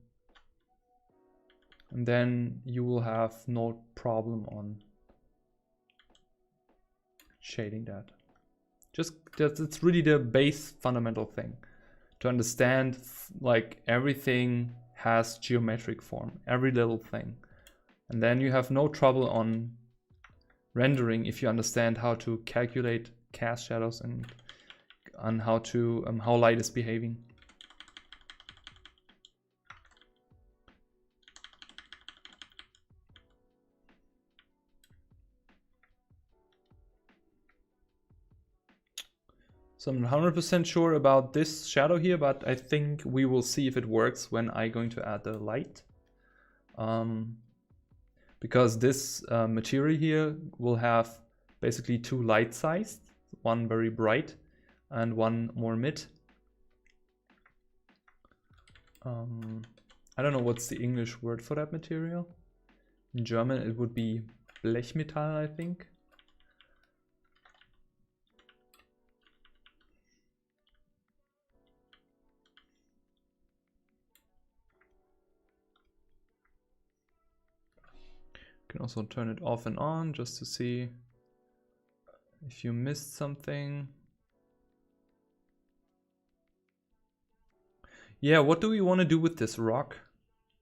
And then you will have no problem on shading that. It's really the base fundamental thing. To understand like everything has geometric form, every little thing. And then you have no trouble on rendering if you understand how to calculate cast shadows and on how to how light is behaving. So I'm not 100% sure about this shadow here, but I think we will see if it works when I'm going to add the light. Because this material here will have basically two light sized, one very bright and one more mid. I don't know what's the English word for that material. In German it would be Blechmetall, I think. Can also turn it off and on just to see if you missed something. Yeah, what do we want to do with this rock?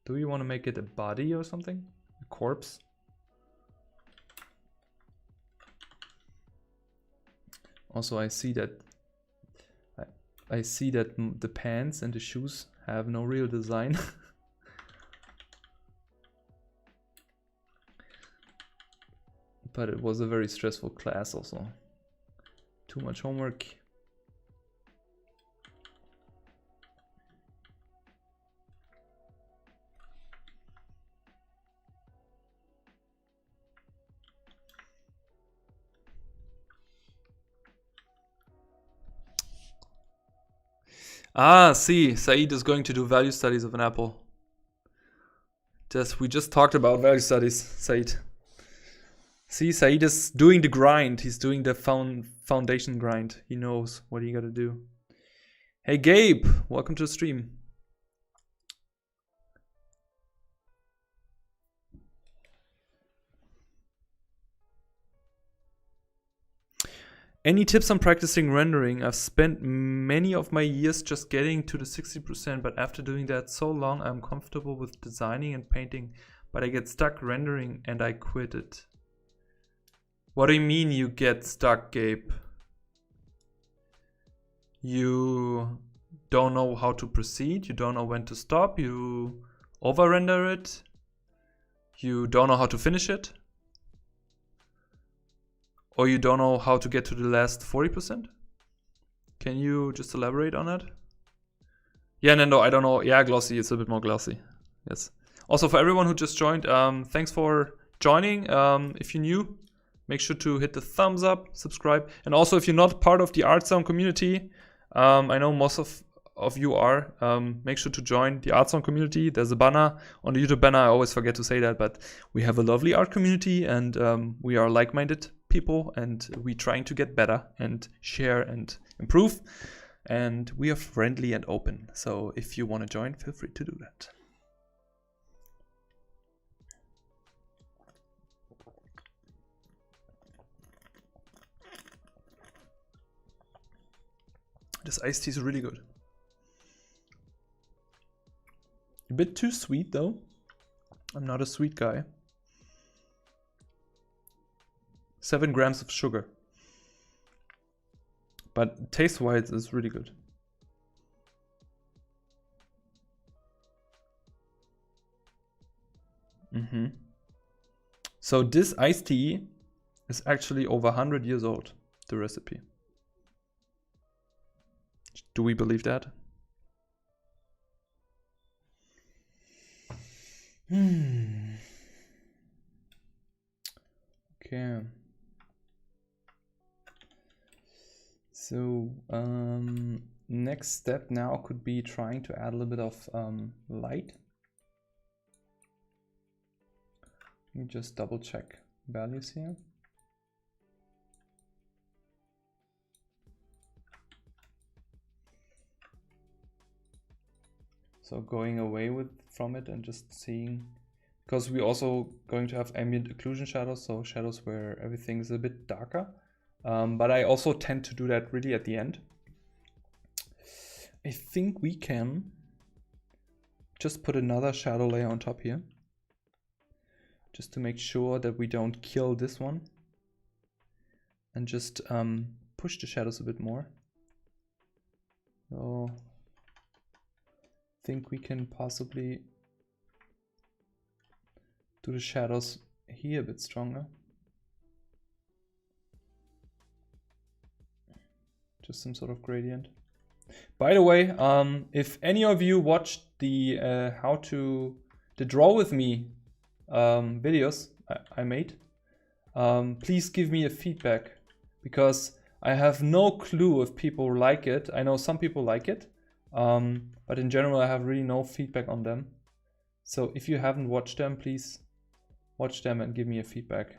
Do we want to make it a body or something? A corpse? Also, I see that the pants and the shoes have no real design. But it was a very stressful class also. Too much homework. Ah, see, Said is going to do value studies of an apple. We just talked about value studies, Said. See, Said is doing the grind. He's doing the foundation grind. He knows what he gotta do. Hey, Gabe, welcome to the stream. Any tips on practicing rendering? I've spent many of my years just getting to the 60%, but after doing that so long, I'm comfortable with designing and painting, but I get stuck rendering and I quit it. What do you mean you get stuck, Gabe? You don't know how to proceed, you don't know when to stop, you over-render it, you don't know how to finish it, or you don't know how to get to the last 40%? Can you just elaborate on that? Yeah, Nando, I don't know. Yeah, glossy, it's a bit more glossy. Yes. Also, for everyone who just joined, thanks for joining. If you're new, make sure to hit the thumbs up, subscribe. And also, if you're not part of the ArtSound community, I know most of you are, make sure to join the ArtSound community. There's a banner on the YouTube banner. I always forget to say that, but we have a lovely art community and we are like-minded people and we're trying to get better and share and improve. And we are friendly and open. So if you want to join, feel free to do that. This iced tea is really good. A bit too sweet though. I'm not a sweet guy. 7 grams of sugar. But taste-wise, it's really good. So this iced tea is actually over 100 years old, the recipe. Do we believe that? Okay. So next step now could be trying to add a little bit of light. Let me just double check values here. So going away from it and just seeing, because we're also going to have ambient occlusion shadows, so shadows where everything is a bit darker. But I also tend to do that really at the end. I think we can just put another shadow layer on top here, just to make sure that we don't kill this one, and just push the shadows a bit more. So I think we can possibly do the shadows here a bit stronger. Just some sort of gradient. By the way, if any of you watched the how to draw with me videos I made, please give me a feedback, because I have no clue if people like it. I know some people like it, but in general I have really no feedback on them. So if you haven't watched them, please watch them and give me a feedback,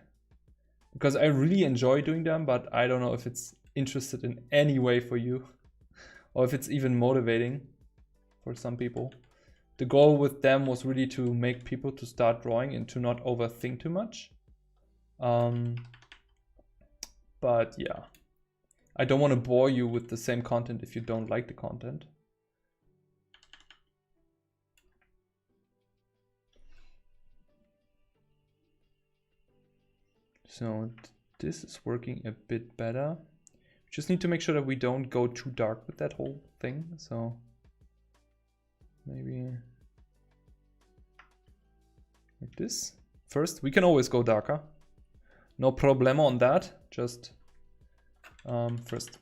because I really enjoy doing them, but I don't know if it's interested in any way for you, or if it's even motivating for some people. The goal with them was really to make people to start drawing and to not overthink too much. But yeah, I don't want to bore you with the same content if you don't like the content. So this is working a bit better. Just need to make sure that we don't go too dark with that whole thing. So maybe like this. First, we can always go darker. No problem on that. Just first.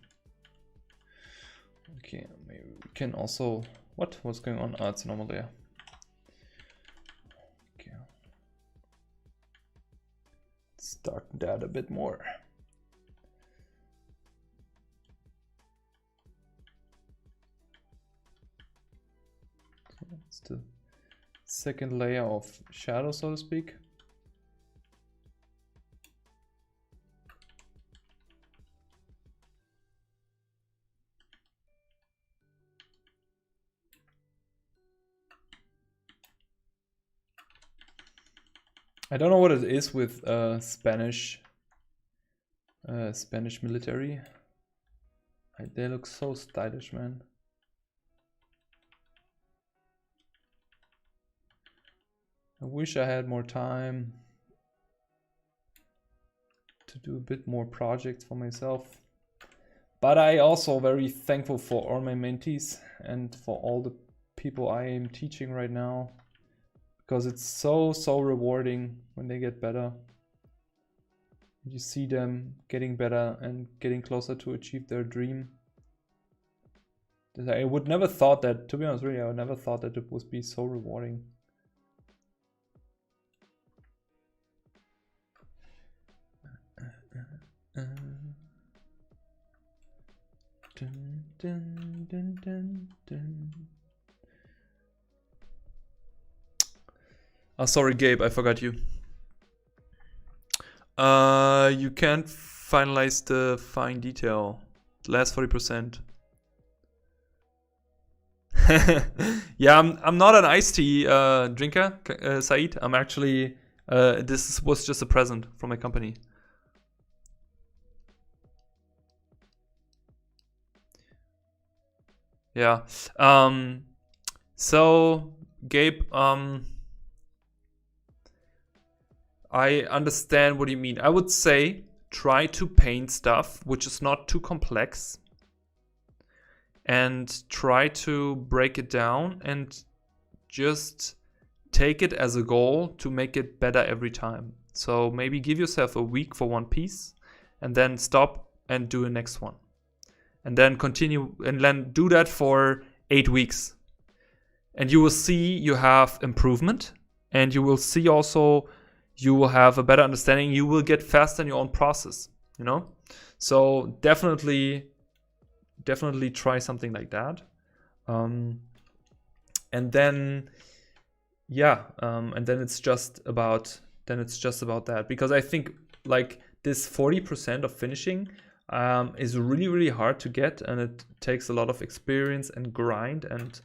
Okay, maybe we can also, what's going on? Oh, it's a normal layer. Okay. Let's darken that a bit more. It's the second layer of shadow, so to speak. I don't know what it is with Spanish military. They look so stylish, man. I wish I had more time to do a bit more projects for myself. But I also very thankful for all my mentees and for all the people I am teaching right now, because it's so rewarding when they get better. You see them getting better and getting closer to achieve their dream. I would never thought that, to be honest, really, I would never thought that it would be so rewarding. Dun, dun, dun, dun, dun. Oh, sorry, Gabe, I forgot you. You can't finalize the fine detail. The last 40%. Yeah, I'm not an iced tea drinker, Saeed. I'm actually this was just a present from my company. Yeah. So Gabe, I understand what you mean. I would say try to paint stuff which is not too complex, and try to break it down and just take it as a goal to make it better every time. So maybe give yourself a week for one piece and then stop and do the next one. And then continue and then do that for 8 weeks. And you will see you have improvement, and you will see also you will have a better understanding. You will get faster in your own process, you know? So definitely try something like that. And then, yeah, and then it's just about that, because I think like this 40% of finishing is really hard to get, and it takes a lot of experience and grind, and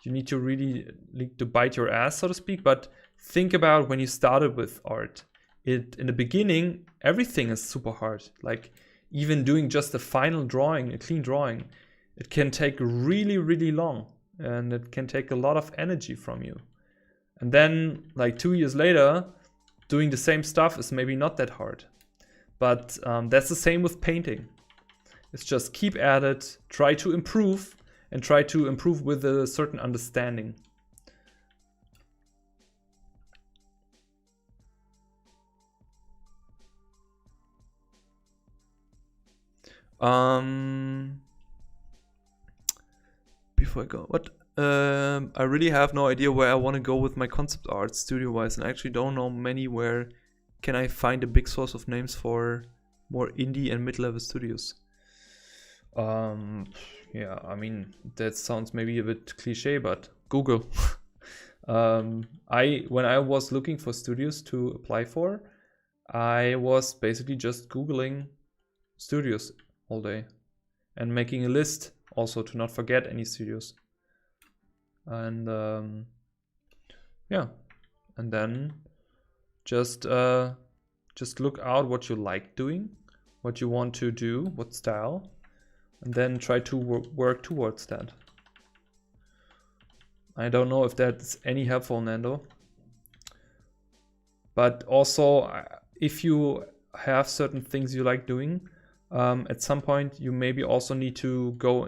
you need to really to bite your ass, so to speak. But think about when you started with art. In the beginning, everything is super hard. Like even doing just a final drawing, a clean drawing, it can take really long. and it can take a lot of energy from you. And then like 2 years later, doing the same stuff is maybe not that hard. But that's the same with painting. It's just keep at it, try to improve, and try to improve with a certain understanding. Before I go, what? I really have no idea where I want to go with my concept art studio-wise, and I actually don't know many where can I find a big source of names for more indie and mid-level studios. Yeah, I mean, that sounds maybe a bit cliche, but Google. When I was looking for studios to apply for, I was basically just Googling studios all day and making a list also to not forget any studios. And yeah, and then just look out what you like doing, what you want to do, what style, and then try to work towards that. I don't know if that's any helpful, Nando. But also, if you have certain things you like doing, at some point you maybe also need to go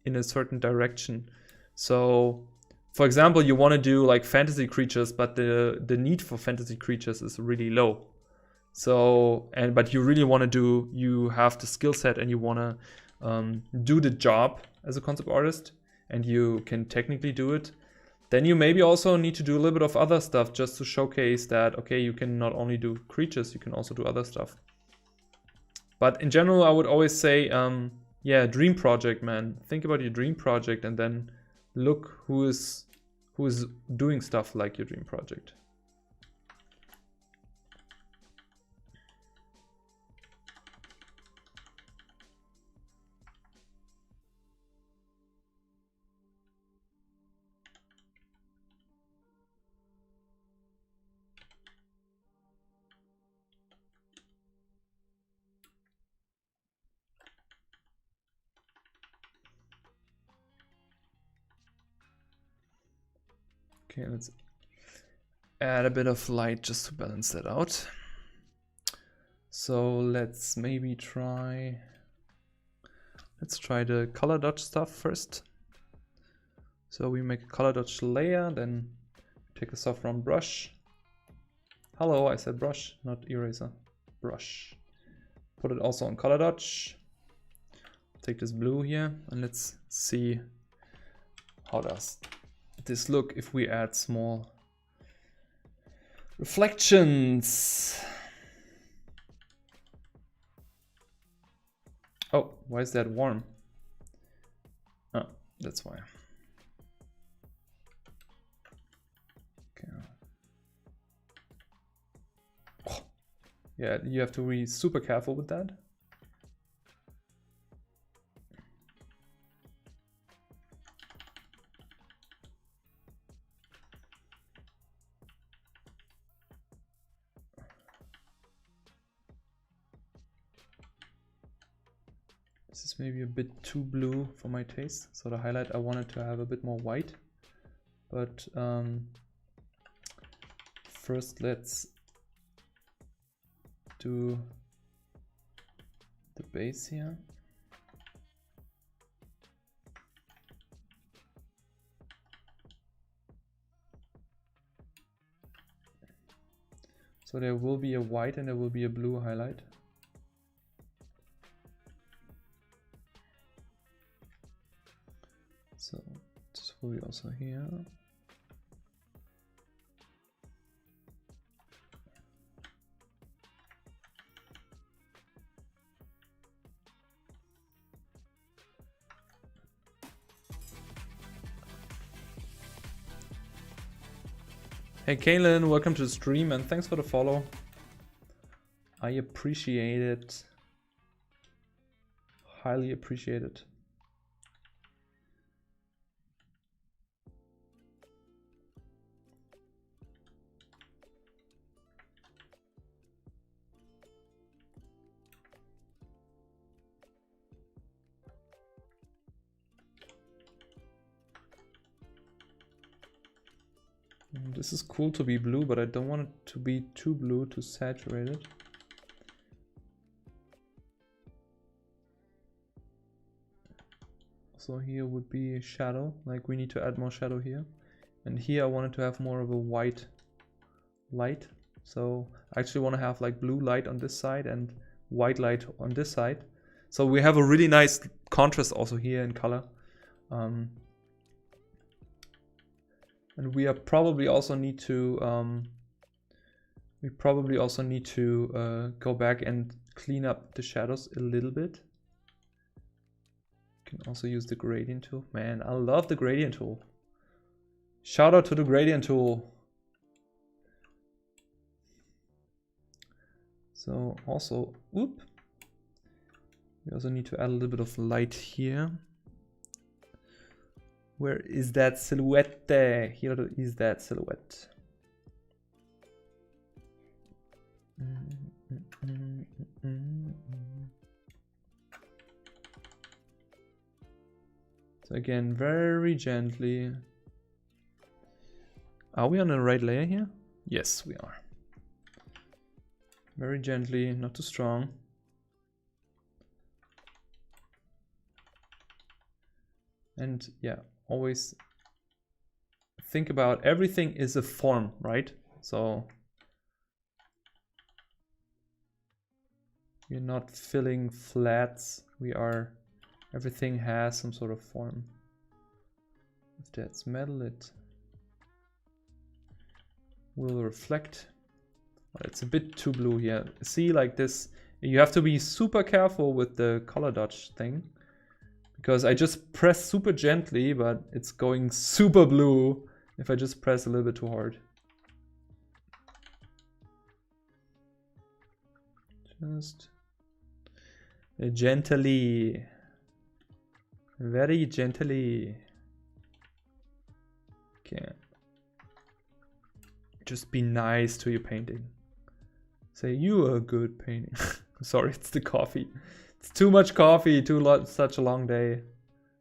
in a certain direction. So, for example, you want to do like fantasy creatures, but the need for fantasy creatures is really low. So, but you really want to do, you have the skill set and you want to do the job as a concept artist, and you can technically do it, then you maybe also need to do a little bit of other stuff just to showcase that, okay, you can not only do creatures, you can also do other stuff. But in general, I would always say, yeah, dream project, man. Think about your dream project and then look who is doing stuff like your dream project. Okay, let's add a bit of light just to balance that out. So let's maybe try the color dodge stuff first. So we make a color dodge layer, then take a soft round brush. Hello, I said brush, not eraser. Brush. Put it also on color dodge. Take this blue here and let's see how does this look if we add small reflections. Oh, why is that warm? Oh, that's why. Okay. Oh. Yeah, you have to be super careful with that. This is maybe a bit too blue for my taste. So the highlight, I wanted to have a bit more white. But first let's do the base here. So there will be a white and there will be a blue highlight. So this will be also here. Hey Kaylin, welcome to the stream and thanks for the follow. I appreciate it. Highly appreciate it. This is cool to be blue, but I don't want it to be too blue, too saturated. So here would be a shadow, like we need to add more shadow here. And here I wanted to have more of a white light. So I actually want to have like blue light on this side and white light on this side. So we have a really nice contrast also here in color. And we are probably also need to go back and clean up the shadows a little bit. Can also use the gradient tool. Man, I love the gradient tool. Shout out to the gradient tool. So also, whoop. We also need to add a little bit of light here. Where is that silhouette? Here is that silhouette. So again, very gently. Are we on the right layer here? Yes, we are. Very gently, not too strong. And yeah, always think about everything is a form, right? So we're not filling flats. Everything has some sort of form. If that's metal, it will reflect. But it's a bit too blue here. See, like this, you have to be super careful with the color dodge thing. Because I just press super gently, but it's going super blue if I just press a little bit too hard. Just gently. Very gently. Okay. Just be nice to your painting. Say you are a good painting. Sorry, it's the coffee. It's too much coffee, such a long day.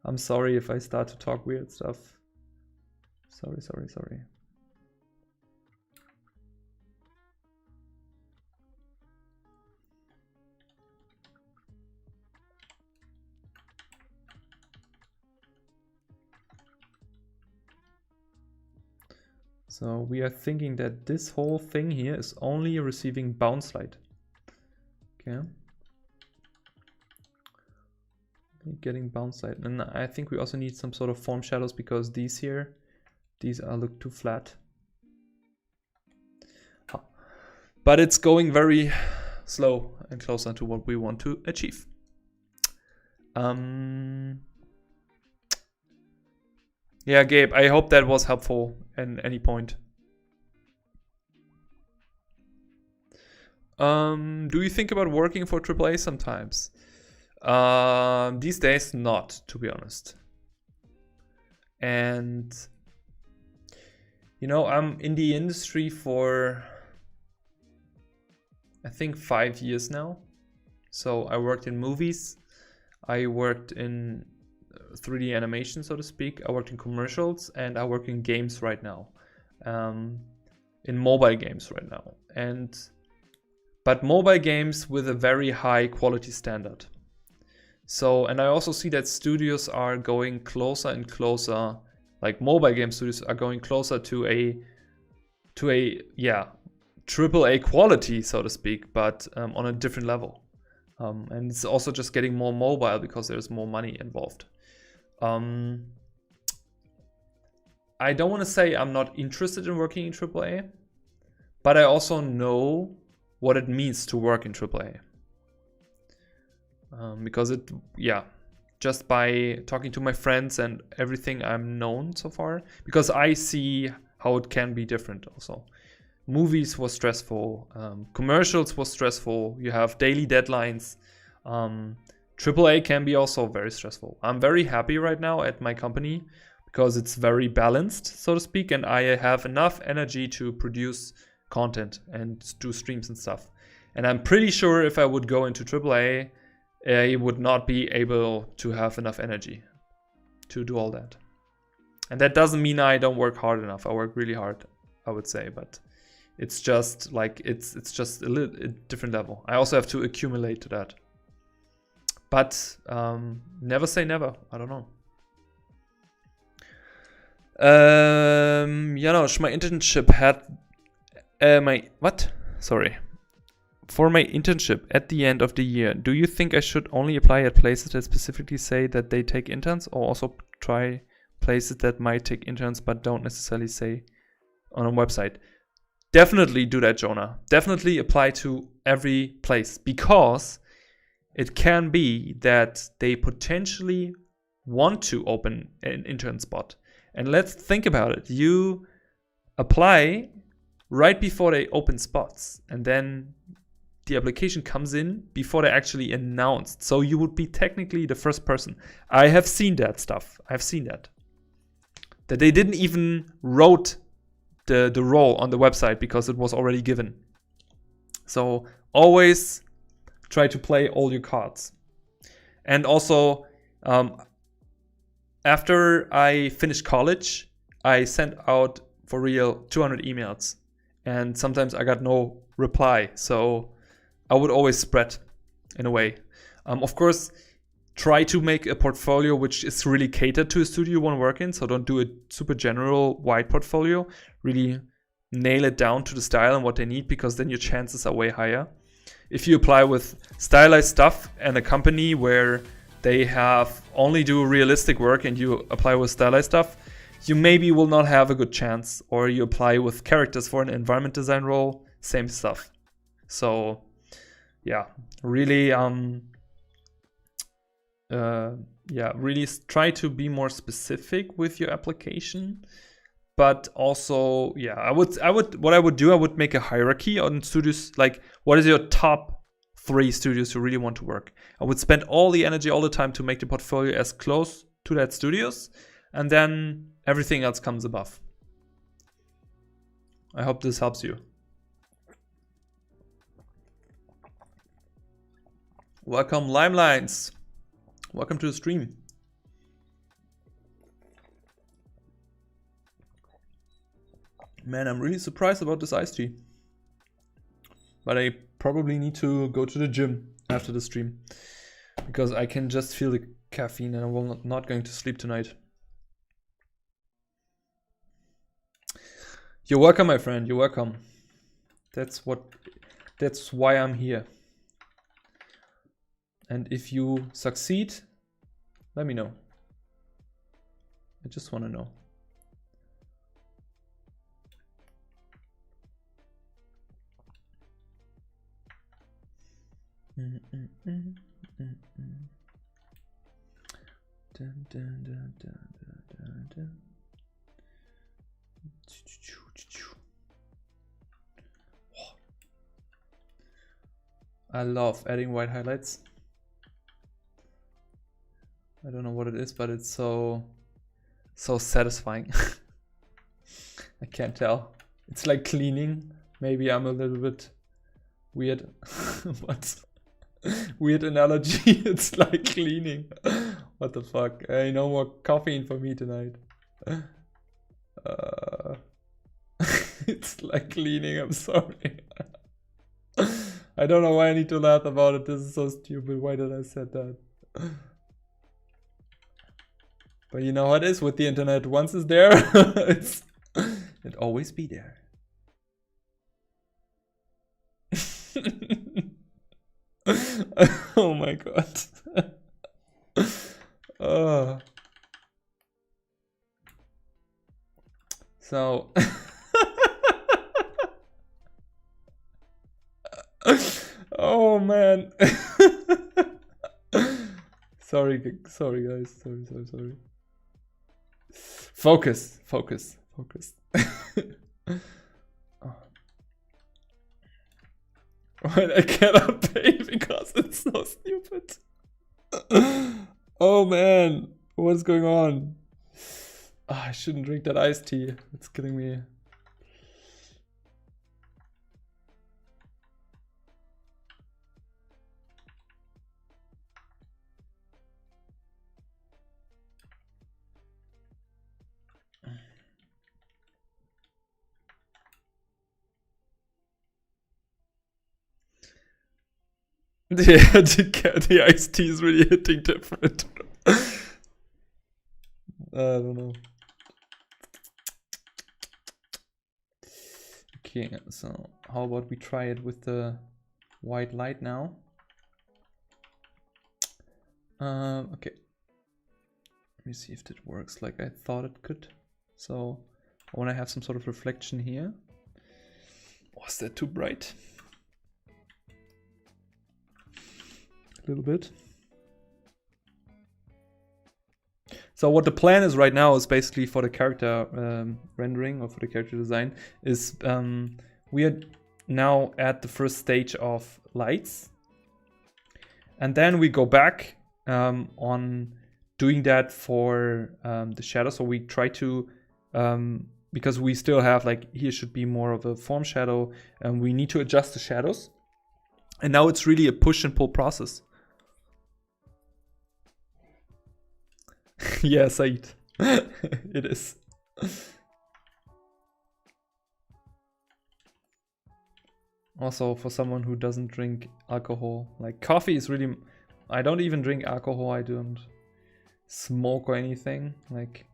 I'm sorry if I start to talk weird stuff. Sorry. So we are thinking that this whole thing here is only receiving bounce light. Okay. Getting bounce light. And I think we also need some sort of form shadows because these look too flat. But it's going very slow and closer to what we want to achieve. Yeah, Gabe, I hope that was helpful at any point. Do you think about working for AAA sometimes? These days, not, to be honest. And, you know, I'm in the industry for, I think, 5 years now. So I worked in movies. I worked in 3D animation, so to speak. I worked in commercials, and I work in games right now, in mobile games right now, but mobile games with a very high quality standard. So, and I also see that studios are going closer and closer, like mobile game studios are going closer to a AAA quality, so to speak, but on a different level. And it's also just getting more mobile because there's more money involved. I don't want to say I'm not interested in working in AAA, but I also know what it means to work in AAA. Because just by talking to my friends and everything I'm known so far, because I see how it can be different also. Movies was stressful, commercials was stressful, you have daily deadlines. AAA can be also very stressful. I'm very happy right now at my company because it's very balanced, so to speak, and I have enough energy to produce content and do streams and stuff. And I'm pretty sure if I would go into AAA, I would not be able to have enough energy to do all that. And that doesn't mean I don't work hard enough. I work really hard. I would say, but it's just like it's just a different level. I also have to accumulate to that. But never say never. I don't know. Janosch, my internship had For my internship at the end of the year, do you think I should only apply at places that specifically say that they take interns, or also try places that might take interns but don't necessarily say on a website? Definitely do that, Jonah. Definitely apply to every place, because it can be that they potentially want to open an intern spot. And let's think about it. You apply right before they open spots, and then the application comes in before they actually announced. So you would be technically the first person. I have seen that stuff. I've seen that. That they didn't even wrote the role on the website because it was already given. So always try to play all your cards. And also, after I finished college, I sent out for real 200 emails. And sometimes I got no reply. So I would always spread in a way. Of course, try to make a portfolio which is really catered to a studio you want to work in. So don't do a super general wide portfolio. Really nail it down to the style and what they need, because then your chances are way higher. If you apply with stylized stuff and a company where they have only do realistic work and you apply with stylized stuff, you maybe will not have a good chance. Or you apply with characters for an environment design role, same stuff. So yeah, really really try to be more specific with your application. But also, yeah, I would make a hierarchy on studios. Like, what is your top 3 studios you really want to work? I would spend all the energy all the time to make the portfolio as close to that studios, and then everything else comes above. I hope this helps you. Welcome, Limelines. Welcome to the stream. Man, I'm really surprised about this iced tea. But I probably need to go to the gym after the stream, because I can just feel the caffeine and I'm not going to sleep tonight. You're welcome, my friend. You're welcome. That's why I'm here. And if you succeed, let me know. I just want to know. I love adding white highlights. I don't know what it is, but it's so satisfying. I can't tell. It's like cleaning. Maybe I'm a little bit weird, but weird analogy. It's like cleaning. What the fuck? Hey, no more caffeine for me tonight. It's like cleaning. I'm sorry. I don't know why I need to laugh about it. This is so stupid. Why did I said that? But you know how it is with the internet. Once it's there, it always be there. Oh my god. So oh man. Sorry guys. Sorry. Focus. Oh. Wait, I cannot pay because it's so stupid. Oh man, what's going on? Oh, I shouldn't drink that iced tea. It's killing me. The iced tea is really hitting different. I don't know. Okay, so how about we try it with the white light now? Okay. Let me see if it works like I thought it could. So I want to have some sort of reflection here. Was that too bright? A little bit. So what the plan is right now is basically for the character rendering or for the character design is we are now at the first stage of lights. And then we go back on doing that for the shadow. So we try to, because we still have like, here should be more of a form shadow and we need to adjust the shadows. And now it's really a push and pull process. Yeah, Said. It is. Also, for someone who doesn't drink alcohol, like coffee is really... I don't even drink alcohol, I don't smoke or anything. Like,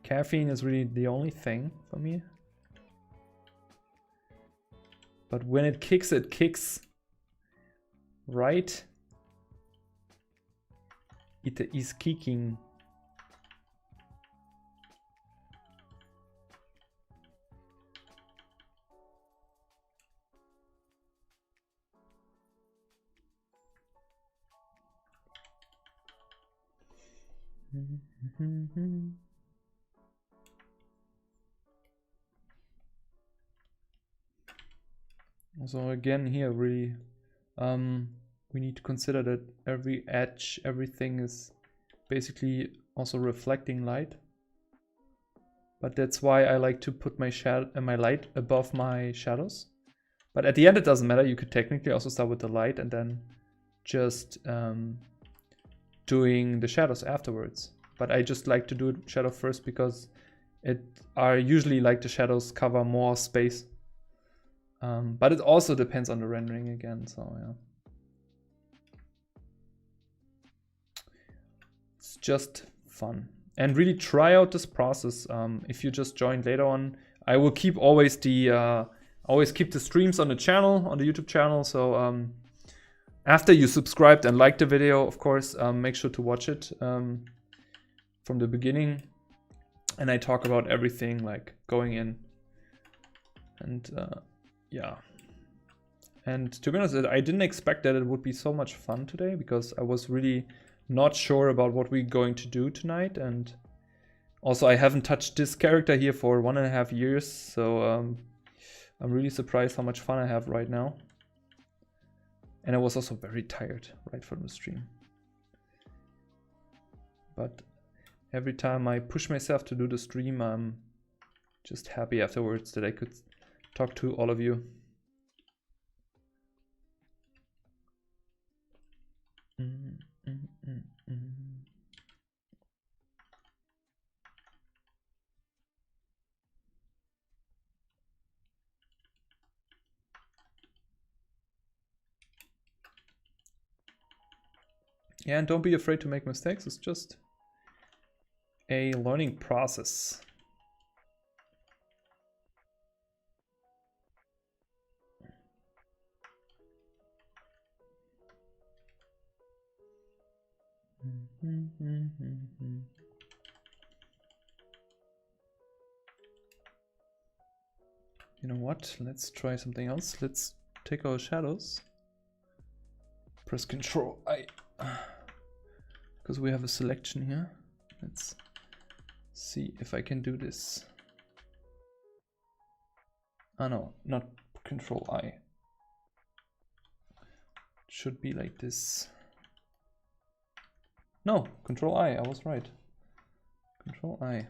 caffeine is really the only thing for me. But when it kicks right. It is kicking. So again here really we need to consider that every edge, everything is basically also reflecting light. But that's why I like to put my my light above my shadows. But at the end it doesn't matter, you could technically also start with the light and then just doing the shadows afterwards. But I just like to do shadow first because I usually like the shadows cover more space. But it also depends on the rendering again, so yeah. It's just fun. And really try out this process. If you just joined later on, I will keep always the streams on the channel, on the YouTube channel. So after you subscribed and liked the video, of course, make sure to watch it from the beginning. And I talk about everything like going in. And yeah. And to be honest, I didn't expect that it would be so much fun today because I was really not sure about what we're going to do tonight. And also I haven't touched this character here for 1.5 years. So I'm really surprised how much fun I have right now. And I was also very tired right from the stream. But every time I push myself to do the stream, I'm just happy afterwards that I could talk to all of you. Yeah, and don't be afraid to make mistakes. It's just a learning process. You know what? Let's try something else. Let's take our shadows. Press Control I. Because we have a selection here. Let's see if I can do this. Oh no, not Control I. It should be like this. No, Control I was right. Control I.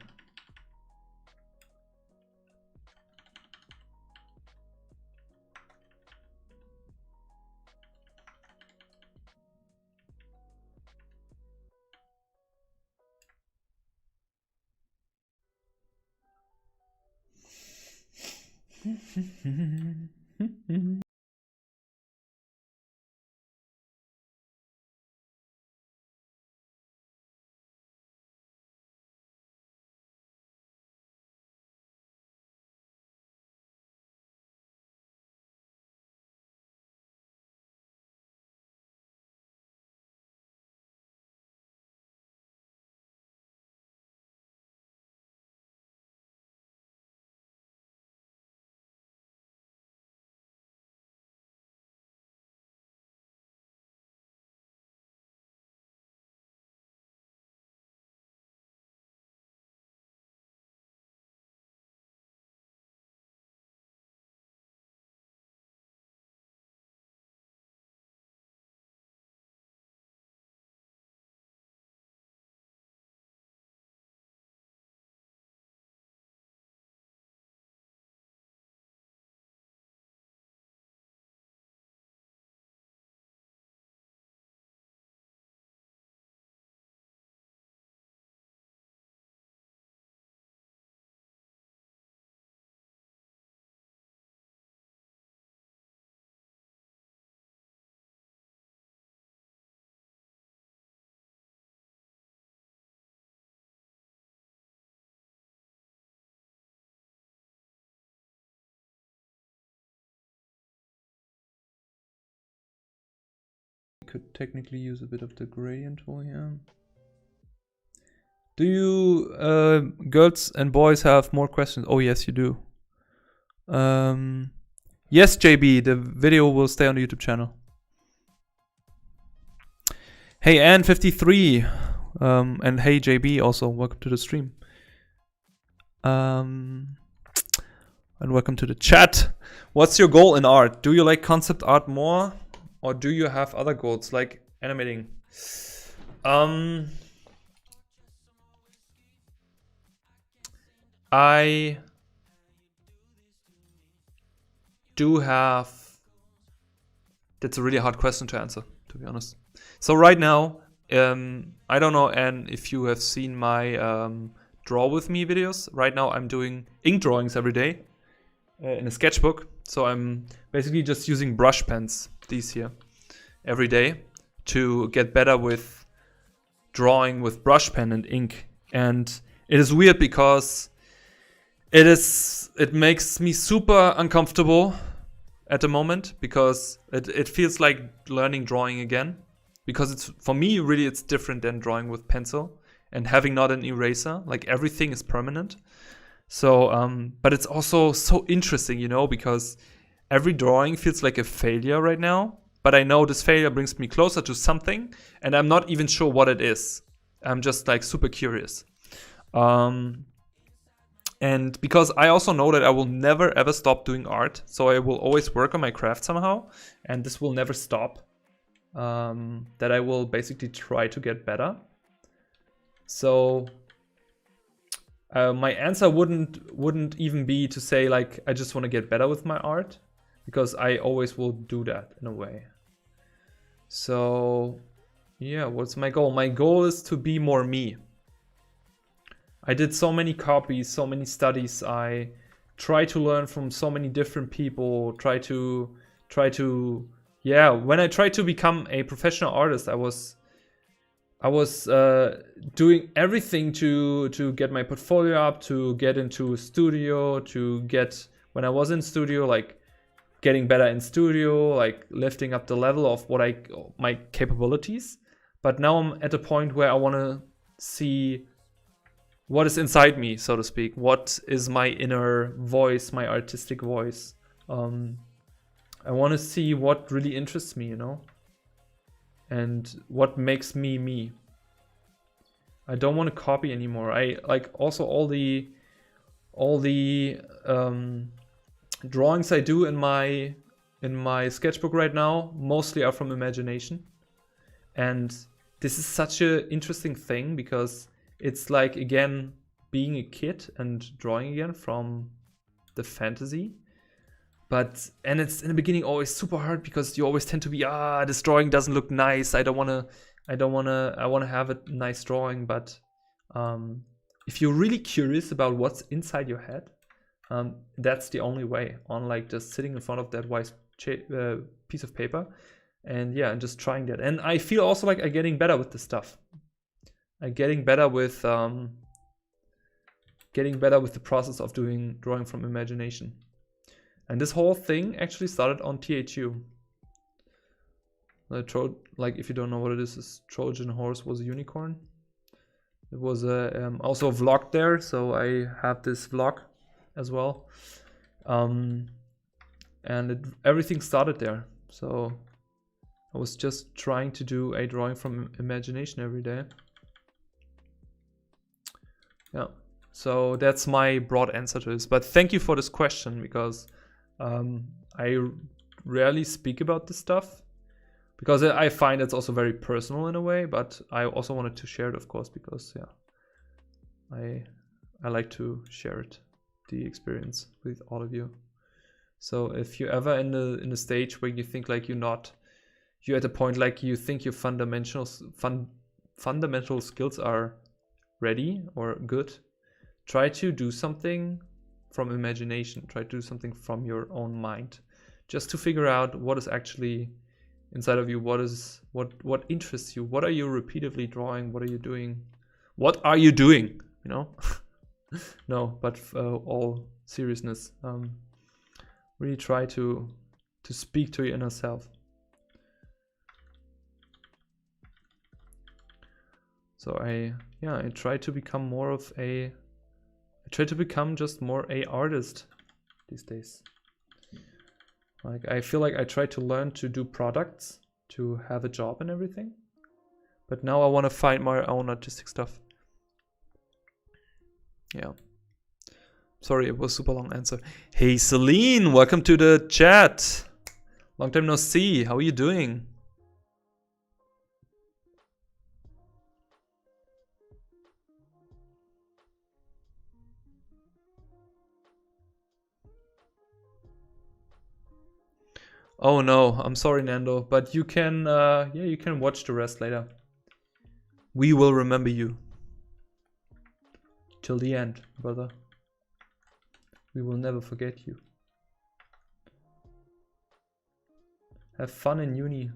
Could technically use a bit of the gradient tool here. Do you girls and boys have more questions? Oh yes, you do. Yes, JB, the video will stay on the YouTube channel. Hey Ann53, and hey JB also, welcome to the stream. And welcome to the chat. What's your goal in art? Do you like concept art more, or do you have other goals like animating? I do have. That's a really hard question to answer, to be honest. So right now, I don't know, and if you have seen my draw with me videos. Right now I'm doing ink drawings every day in a sketchbook. So I'm basically just using brush pens, these here, every day to get better with drawing with brush pen and ink. And it is weird because it makes me super uncomfortable at the moment, because it feels like learning drawing again, because it's, for me, really it's different than drawing with pencil and having not an eraser. Like everything is permanent. So but it's also so interesting, you know, because every drawing feels like a failure right now, but I know this failure brings me closer to something, and I'm not even sure what it is. I'm just like super curious. And because I also know that I will never ever stop doing art, so I will always work on my craft somehow, and this will never stop. That I will basically try to get better. So my answer wouldn't even be to say like I just want to get better with my art, because I always will do that in a way. So yeah, what's my goal? My goal is to be more me. I did so many copies, so many studies. I try to learn from so many different people. Try to yeah. When I tried to become a professional artist, I was doing everything to get my portfolio up, to get into a studio, to get, when I was in studio, like getting better in studio, like lifting up the level of my capabilities. But now I'm at a point where I want to see what is inside me, so to speak. What is my inner voice, my artistic voice? I want to see what really interests me, you know, and what makes me me. I don't want to copy anymore. I like also all the drawings I do in my sketchbook right now mostly are from imagination, and this is such an interesting thing, because it's like, again, being a kid and drawing again from the fantasy. And it's in the beginning always super hard, because you always tend to be, this drawing doesn't look nice. I want to have a nice drawing. But if you're really curious about what's inside your head, that's the only way, on like just sitting in front of that white piece of paper, and yeah, and just trying that. And I feel also like I'm getting better with this stuff. I'm getting better with the process of drawing from imagination. And this whole thing actually started on THU. Like, if you don't know what it is Trojan horse was a unicorn. It was also a vlog there, so I have this vlog as well. And everything started there. So I was just trying to do a drawing from imagination every day. Yeah, so that's my broad answer to this. But thank you for this question, because I rarely speak about this stuff, because I find it's also very personal in a way. But I also wanted to share it, of course, because yeah, I like to share it, the experience, with all of you. So if you're ever in a stage where you think like you're at a point like you think your fundamental skills are ready or good, try to do something from imagination. Try to do something from your own mind, just to figure out what is actually inside of you. What interests you? What are you repeatedly drawing? What are you doing? What are you doing? You know. No, but all seriousness, really try to speak to your inner self. So I try to become more of a, I try to become just more a artist these days. Like I feel like I try to learn to do products, to have a job and everything. But now I want to find my own artistic stuff. Yeah. Sorry, it was a super long answer. Hey Celine, welcome to the chat. Long time no see. How are you doing? Oh no, I'm sorry Nando, but you can you can watch the rest later. We will remember you. Till the end, brother. We will never forget you. Have fun in uni.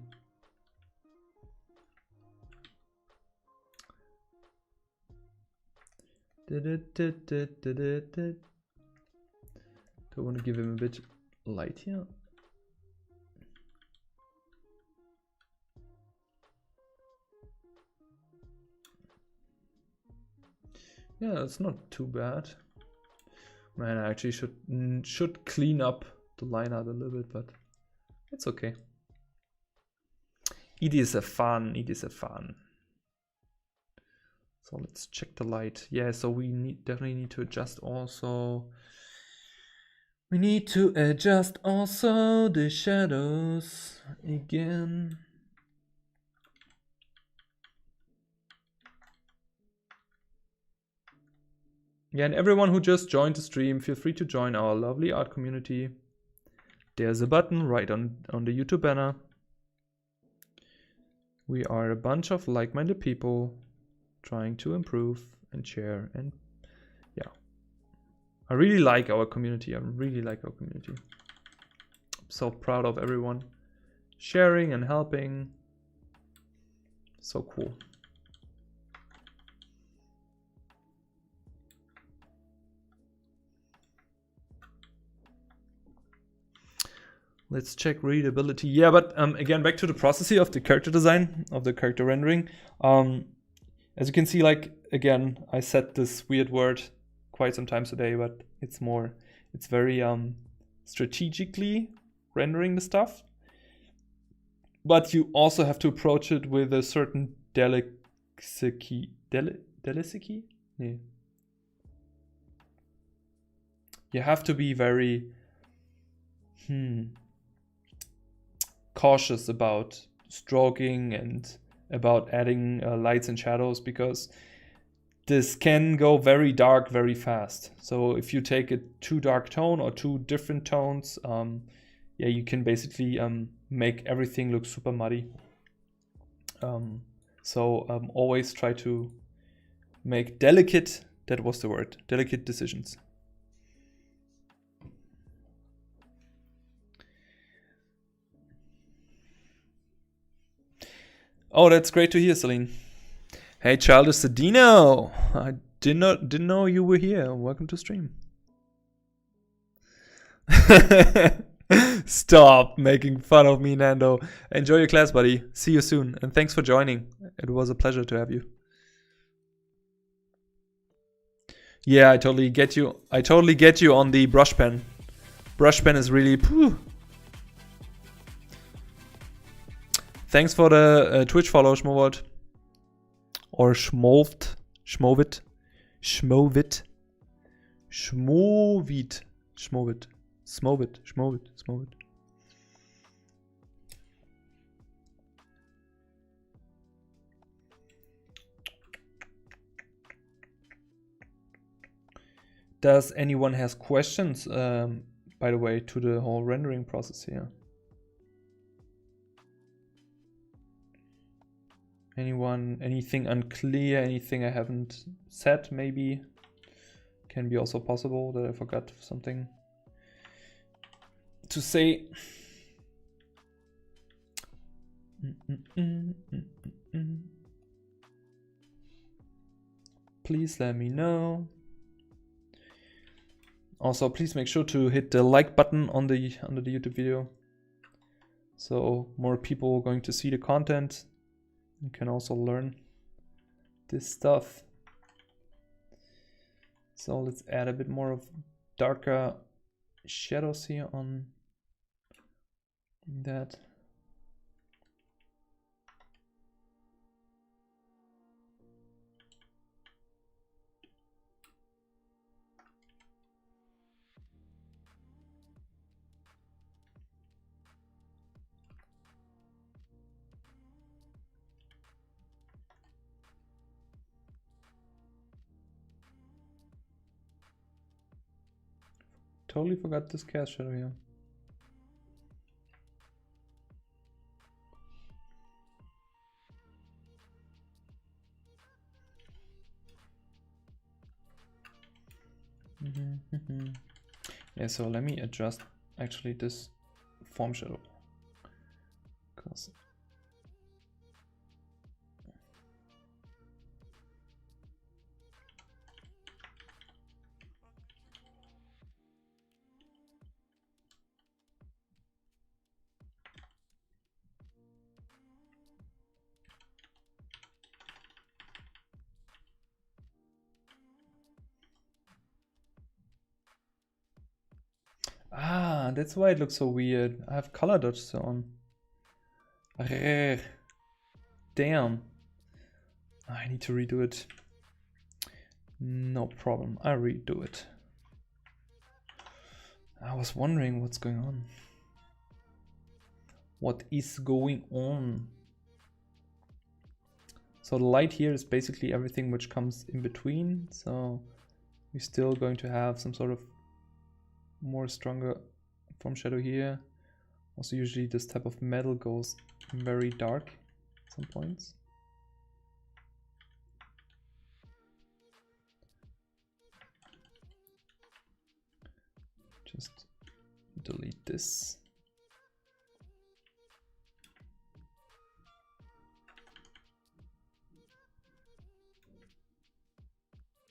Do I want to give him a bit light here? Yeah, it's not too bad. Man, I actually should clean up the line art a little bit, but it's okay. It is a fun. It is a fun. So let's check the light. Yeah, so we definitely need to adjust also. We need to adjust also the shadows again. Yeah, and everyone who just joined the stream, feel free to join our lovely art community. There's a button right on the YouTube banner. We are a bunch of like-minded people trying to improve and share, and yeah. I really like our community. I really like our community. I'm so proud of everyone sharing and helping. So cool. Let's check readability. Yeah, but again, back to the process here of the character design, of the character rendering. As you can see, like, again, I said this weird word quite some times today, but it's very strategically rendering the stuff. But you also have to approach it with a certain delicacy. Delicacy? Yeah. You have to be very cautious about stroking and about adding lights and shadows, because this can go very dark very fast. So if you take a too dark tone or two different tones, yeah, you can basically make everything look super muddy. So always try to make delicate, that was the word, delicate decisions. Oh, that's great to hear, Celine. Hey, Childish Sedino. I didn't know you were here. Welcome to stream. Stop making fun of me, Nando. Enjoy your class, buddy. See you soon. And thanks for joining. It was a pleasure to have you. Yeah, I totally get you. I totally get you on the brush pen. Brush pen is really... Phew. Thanks for the Twitch follow, Schmovit. Or Schmovit. Schmovit. Schmovit. Schmovit. Schmovit. Schmovit. Schmovit. Schmovit. Does anyone has questions, by the way, to the whole rendering process here? Anyone, anything unclear, anything I haven't said maybe? Can be also possible that I forgot something to say. Please let me know. Also, please make sure to hit the like button on the under the YouTube video, so more people are going to see the content. You can also learn this stuff. So let's add a bit more of darker shadows here on that. Totally forgot this cast shadow here. Yeah, so let me adjust actually this form shadow. Because that's why it looks so weird. I have color dodge on. Damn. I need to redo it. No problem. I redo it. I was wondering what's going on. What is going on? So the light here is basically everything which comes in between. So we're still going to have some sort of more stronger form shadow here. Also usually this type of metal goes very dark at some points. Just delete this.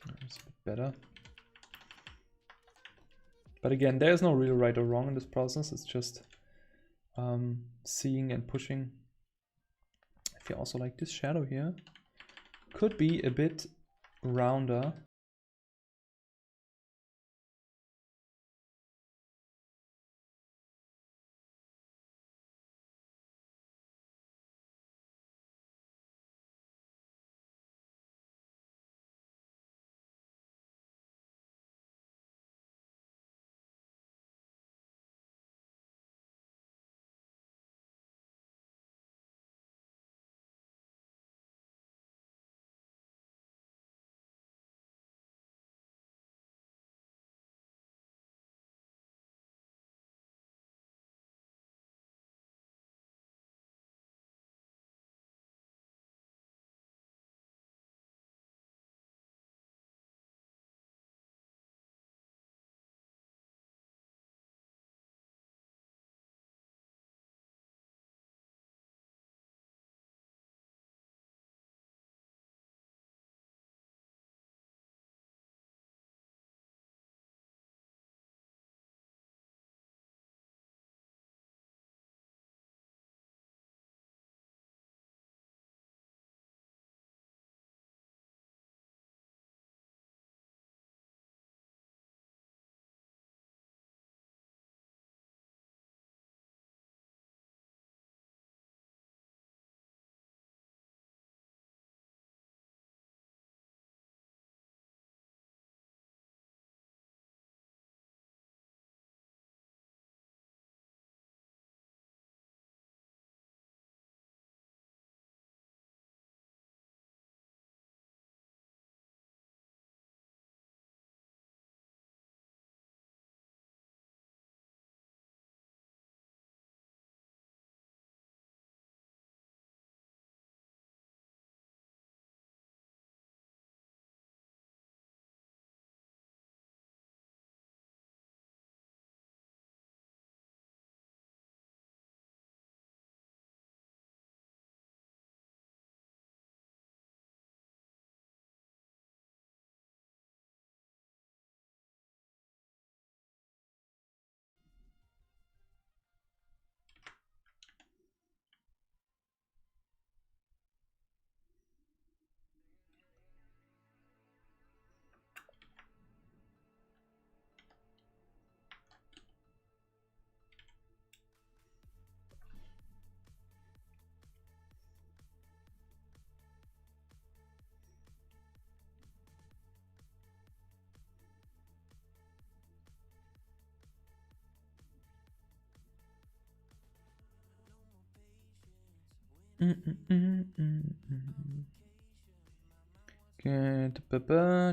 That's a bit better. But again, there's no real right or wrong in this process. It's just seeing and pushing. I feel also like this shadow here could be a bit rounder. Okay,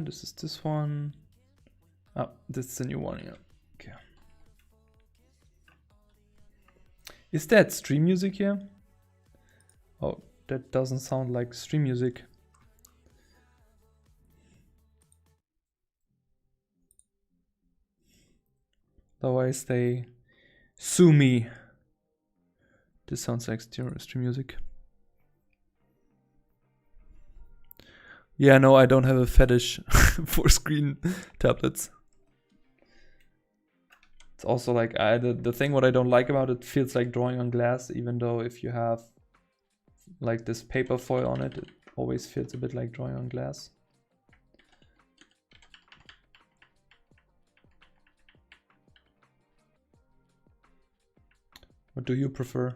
this is this one. Oh, this is the new one, yeah. Okay. Is that stream music here? Oh, that doesn't sound like stream music. Otherwise they sue me. This sounds like stream music. Yeah, no, I don't have a fetish for screen tablets. It's also like the thing what I don't like about it feels like drawing on glass, even though if you have like this paper foil on it, it always feels a bit like drawing on glass. What do you prefer?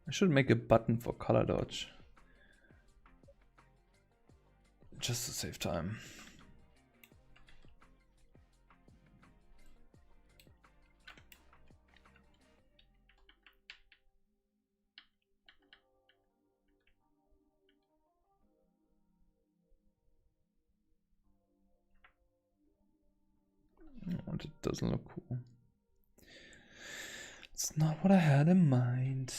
I should make a button for color dodge. Just to save time. Oh, it doesn't look cool. It's not what I had in mind.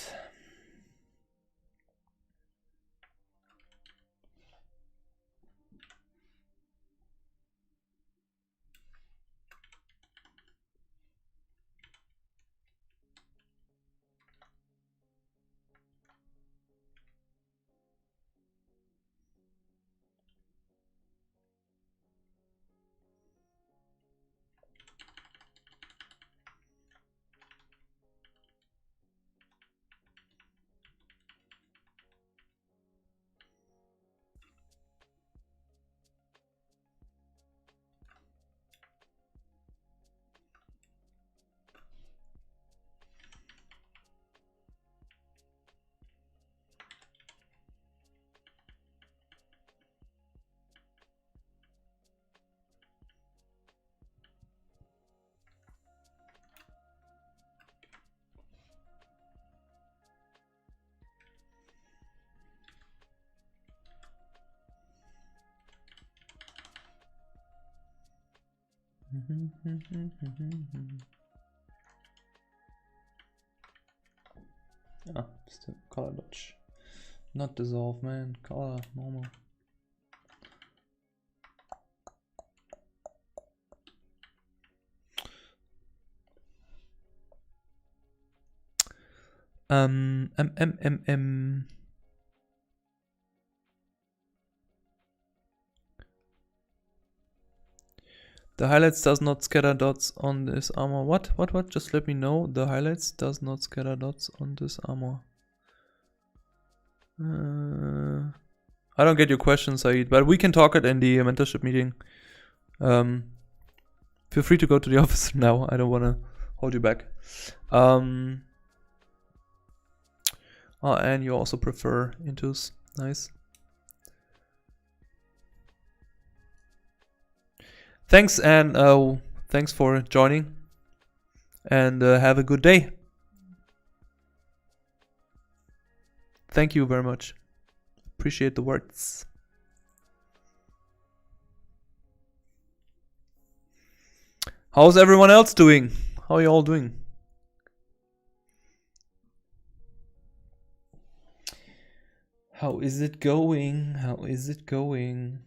Ah, still color dodge. Not dissolve, man. Color, normal. The highlights does not scatter dots on this armor. What? Just let me know. The highlights does not scatter dots on this armor. I don't get your question, Saeed, but we can talk it in the mentorship meeting. Feel free to go to the office now. I don't want to hold you back. Oh, and you also prefer intus. Nice. thanks, and thanks for joining, and have a good day. Thank you very much. Appreciate the words. How's everyone else doing? How are you all doing? How is it going? How is it going?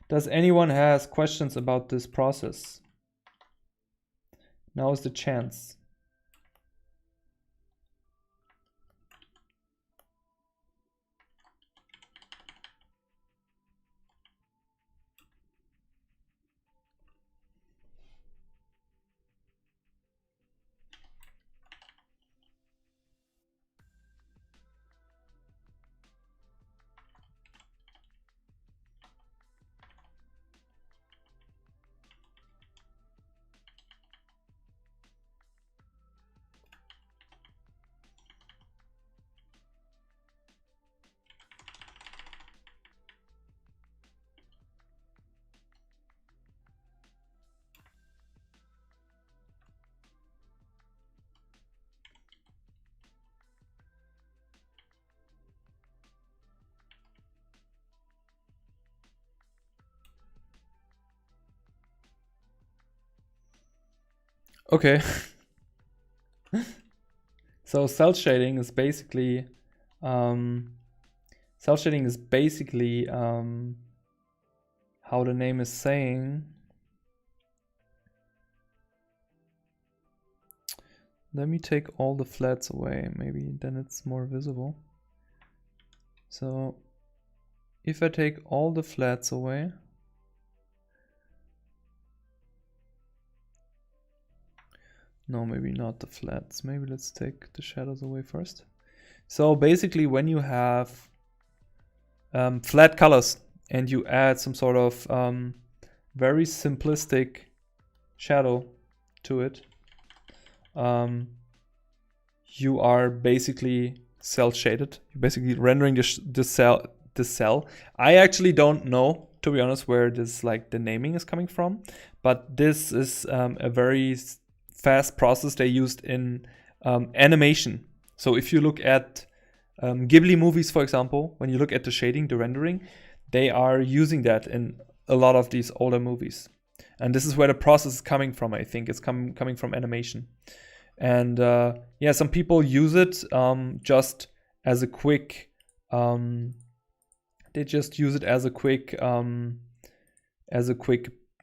Does anyone has questions about this process? Now is the chance. Okay. So cell shading is basically how the name is saying. Let me take all the flats away, maybe then it's more visible. So if I take all the flats away, no, maybe not the flats. Maybe let's take the shadows away first. So basically when you have flat colors and you add some sort of very simplistic shadow to it, you are basically cell shaded. You're basically rendering the cell. I actually don't know, to be honest, where this like the naming is coming from, but this is a very fast process they used in animation. So if you look at Ghibli movies, for example, when you look at the shading, the rendering, they are using that in a lot of these older movies. And this is where the process is coming from, I think. It's coming from animation. And yeah, some people use it just as a quick, they just use it as a quick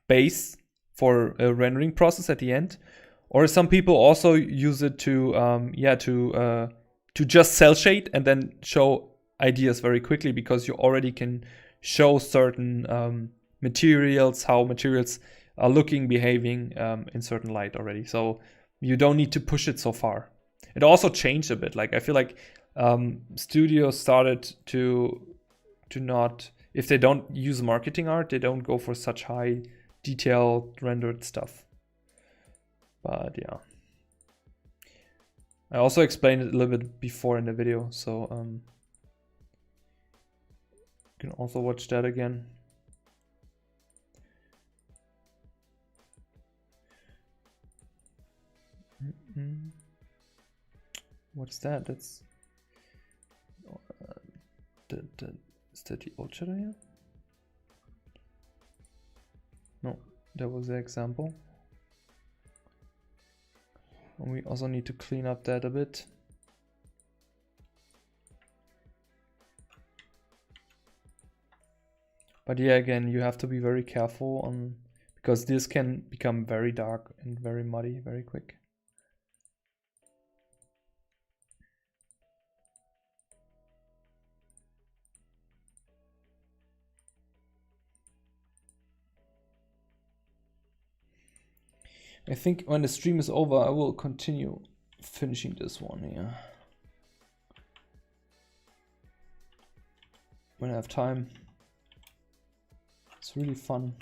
base for a rendering process at the end. Or some people also use it to just cell shade and then show ideas very quickly, because you already can show certain materials, how materials are looking, behaving in certain light already. So you don't need to push it so far. It also changed a bit. Like I feel like studios started to not, if they don't use marketing art, they don't go for such high detailed rendered stuff. But yeah, I also explained it a little bit before in the video, so you can also watch that again. What's that? That's is that the old shadow here? No, that was the example. And we also need to clean up that a bit. But yeah, again, you have to be very careful on, because this can become very dark and very muddy very quick. I think when the stream is over, I will continue finishing this one here. When I have time. It's really fun.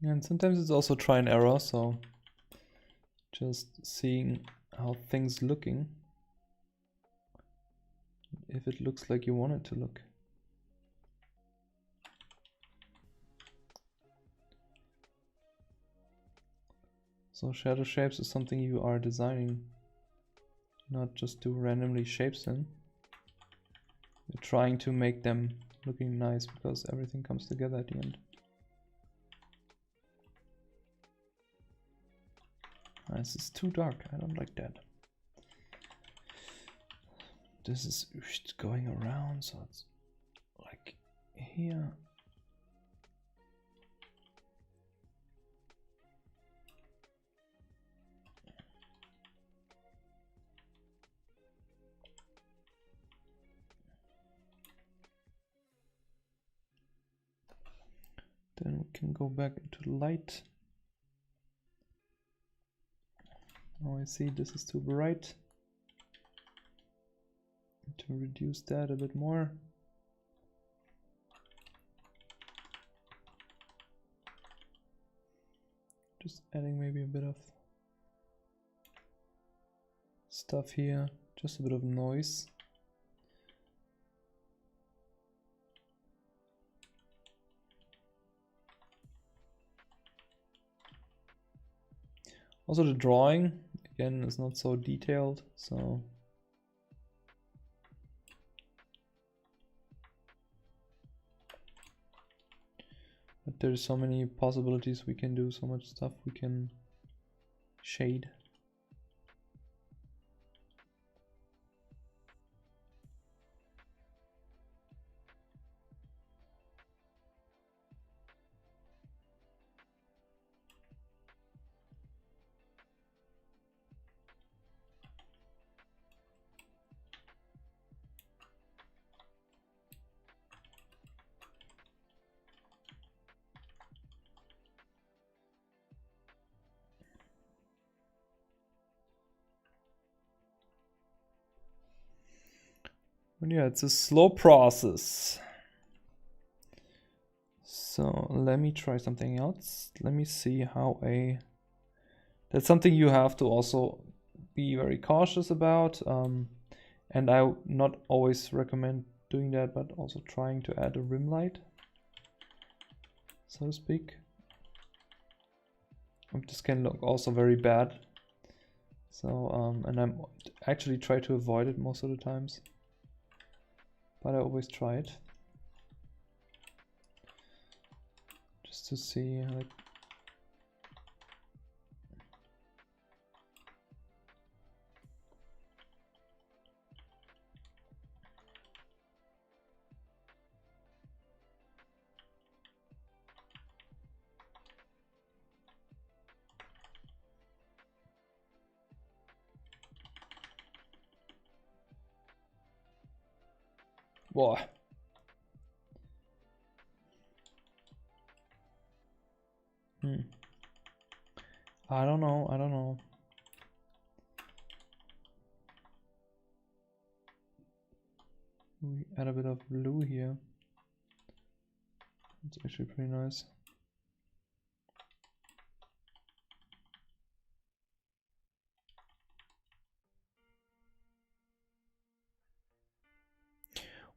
And sometimes it's also try and error, so just seeing how things looking, if it looks like you want it to look. So shadow shapes is something you are designing, not just do randomly shapes in. You're trying to make them looking nice because everything comes together at the end. This is too dark, I don't like that. This is going around, so it's like here. Then we can go back into light. Now I see this is too bright. To reduce that a bit more. Just adding maybe a bit of stuff here, just a bit of noise. Also the drawing, again, is not so detailed, so but there's so many possibilities we can do, so much stuff we can shade. But yeah, it's a slow process. So let me try something else. Let me see how that's something you have to also be very cautious about. And I not always recommend doing that, but also trying to add a rim light, so to speak. This can look also very bad. So, and I'm actually try to avoid it most of the times. But I always try it just to see like boy. I don't know. We add a bit of blue here. It's actually pretty nice.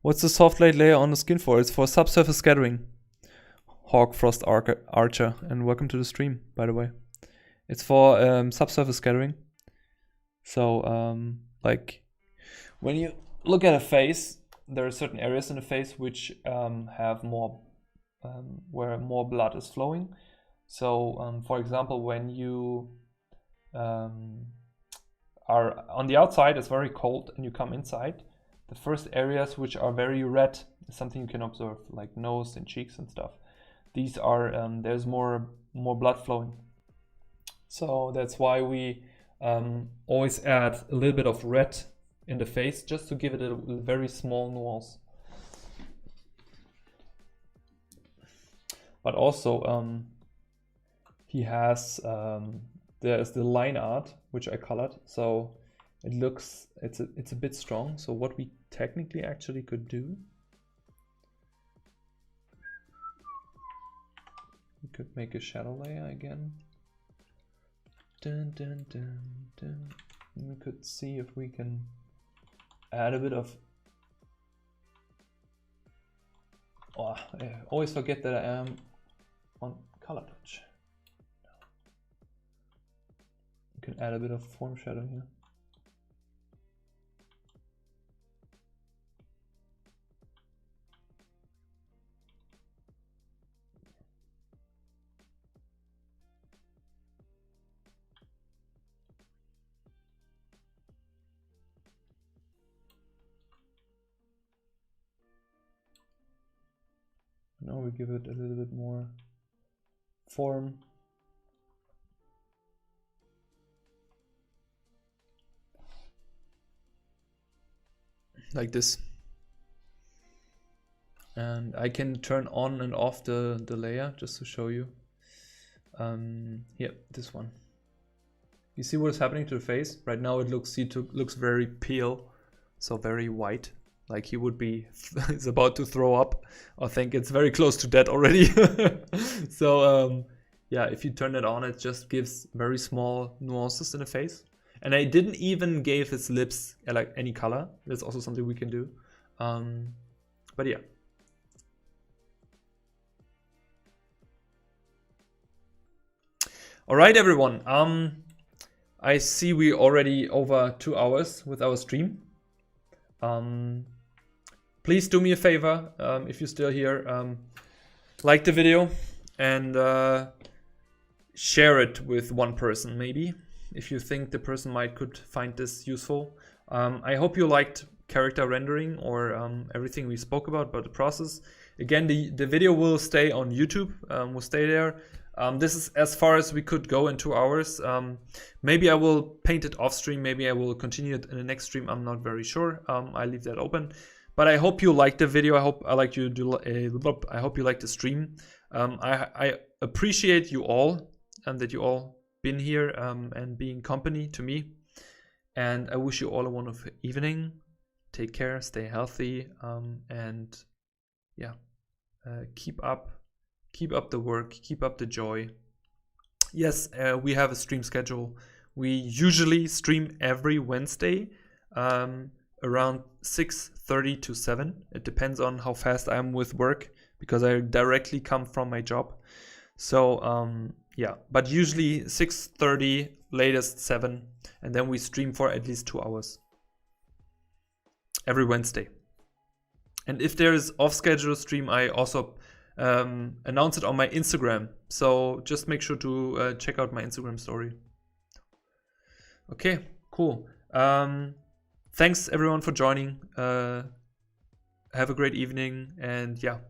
What's the soft light layer on the skin for? It's for subsurface scattering. Hawk Frost Archer, and welcome to the stream, by the way. It's for subsurface scattering. So like when you look at a face, there are certain areas in the face which have more where more blood is flowing. So for example, when you are on the outside, it's very cold, and you come inside, the first areas which are very red is something you can observe, like nose and cheeks and stuff. These are there's more blood flowing. So that's why we always add a little bit of red in the face, just to give it a very small nuance. But also he has there's the line art which I colored, so it looks it's a bit strong. So what we technically actually could do, we could make a shadow layer again. Dun, dun, dun, dun. We could see if we can add a bit of... Oh, I always forget that I am on color touch. You can add a bit of form shadow here. Now we give it a little bit more form. Like this. And I can turn on and off the layer just to show you. Here, this one. You see what is happening to the face? Right now it looks very pale, so very white. Like he would be, he's about to throw up. I think it's very close to that already. So yeah, if you turn it on, it just gives very small nuances in the face. And I didn't even give his lips like any color. That's also something we can do. But yeah. All right, everyone. I see we already over 2 hours with our stream. Please do me a favor, if you're still here, like the video and share it with one person maybe, if you think the person could find this useful. I hope you liked character rendering or everything we spoke about the process. Again, the video will stay on YouTube, will stay there. This is as far as we could go in 2 hours. Maybe I will paint it off stream, maybe I will continue it in the next stream, I'm not very sure. I leave that open. But I hope you liked the video. I hope you liked the stream. I appreciate you all and that you all been here and being company to me. And I wish you all a wonderful evening. Take care, stay healthy, and yeah, keep up the work, keep up the joy. Yes, we have a stream schedule. We usually stream every Wednesday. Around 6:30 to 7. It depends on how fast I am with work because I directly come from my job. So yeah, but usually 6:30, latest 7, and then we stream for at least 2 hours every Wednesday. And if there is off-schedule stream, I also announce it on my Instagram. So just make sure to check out my Instagram story. Okay, cool. Thanks everyone for joining. Have a great evening and yeah.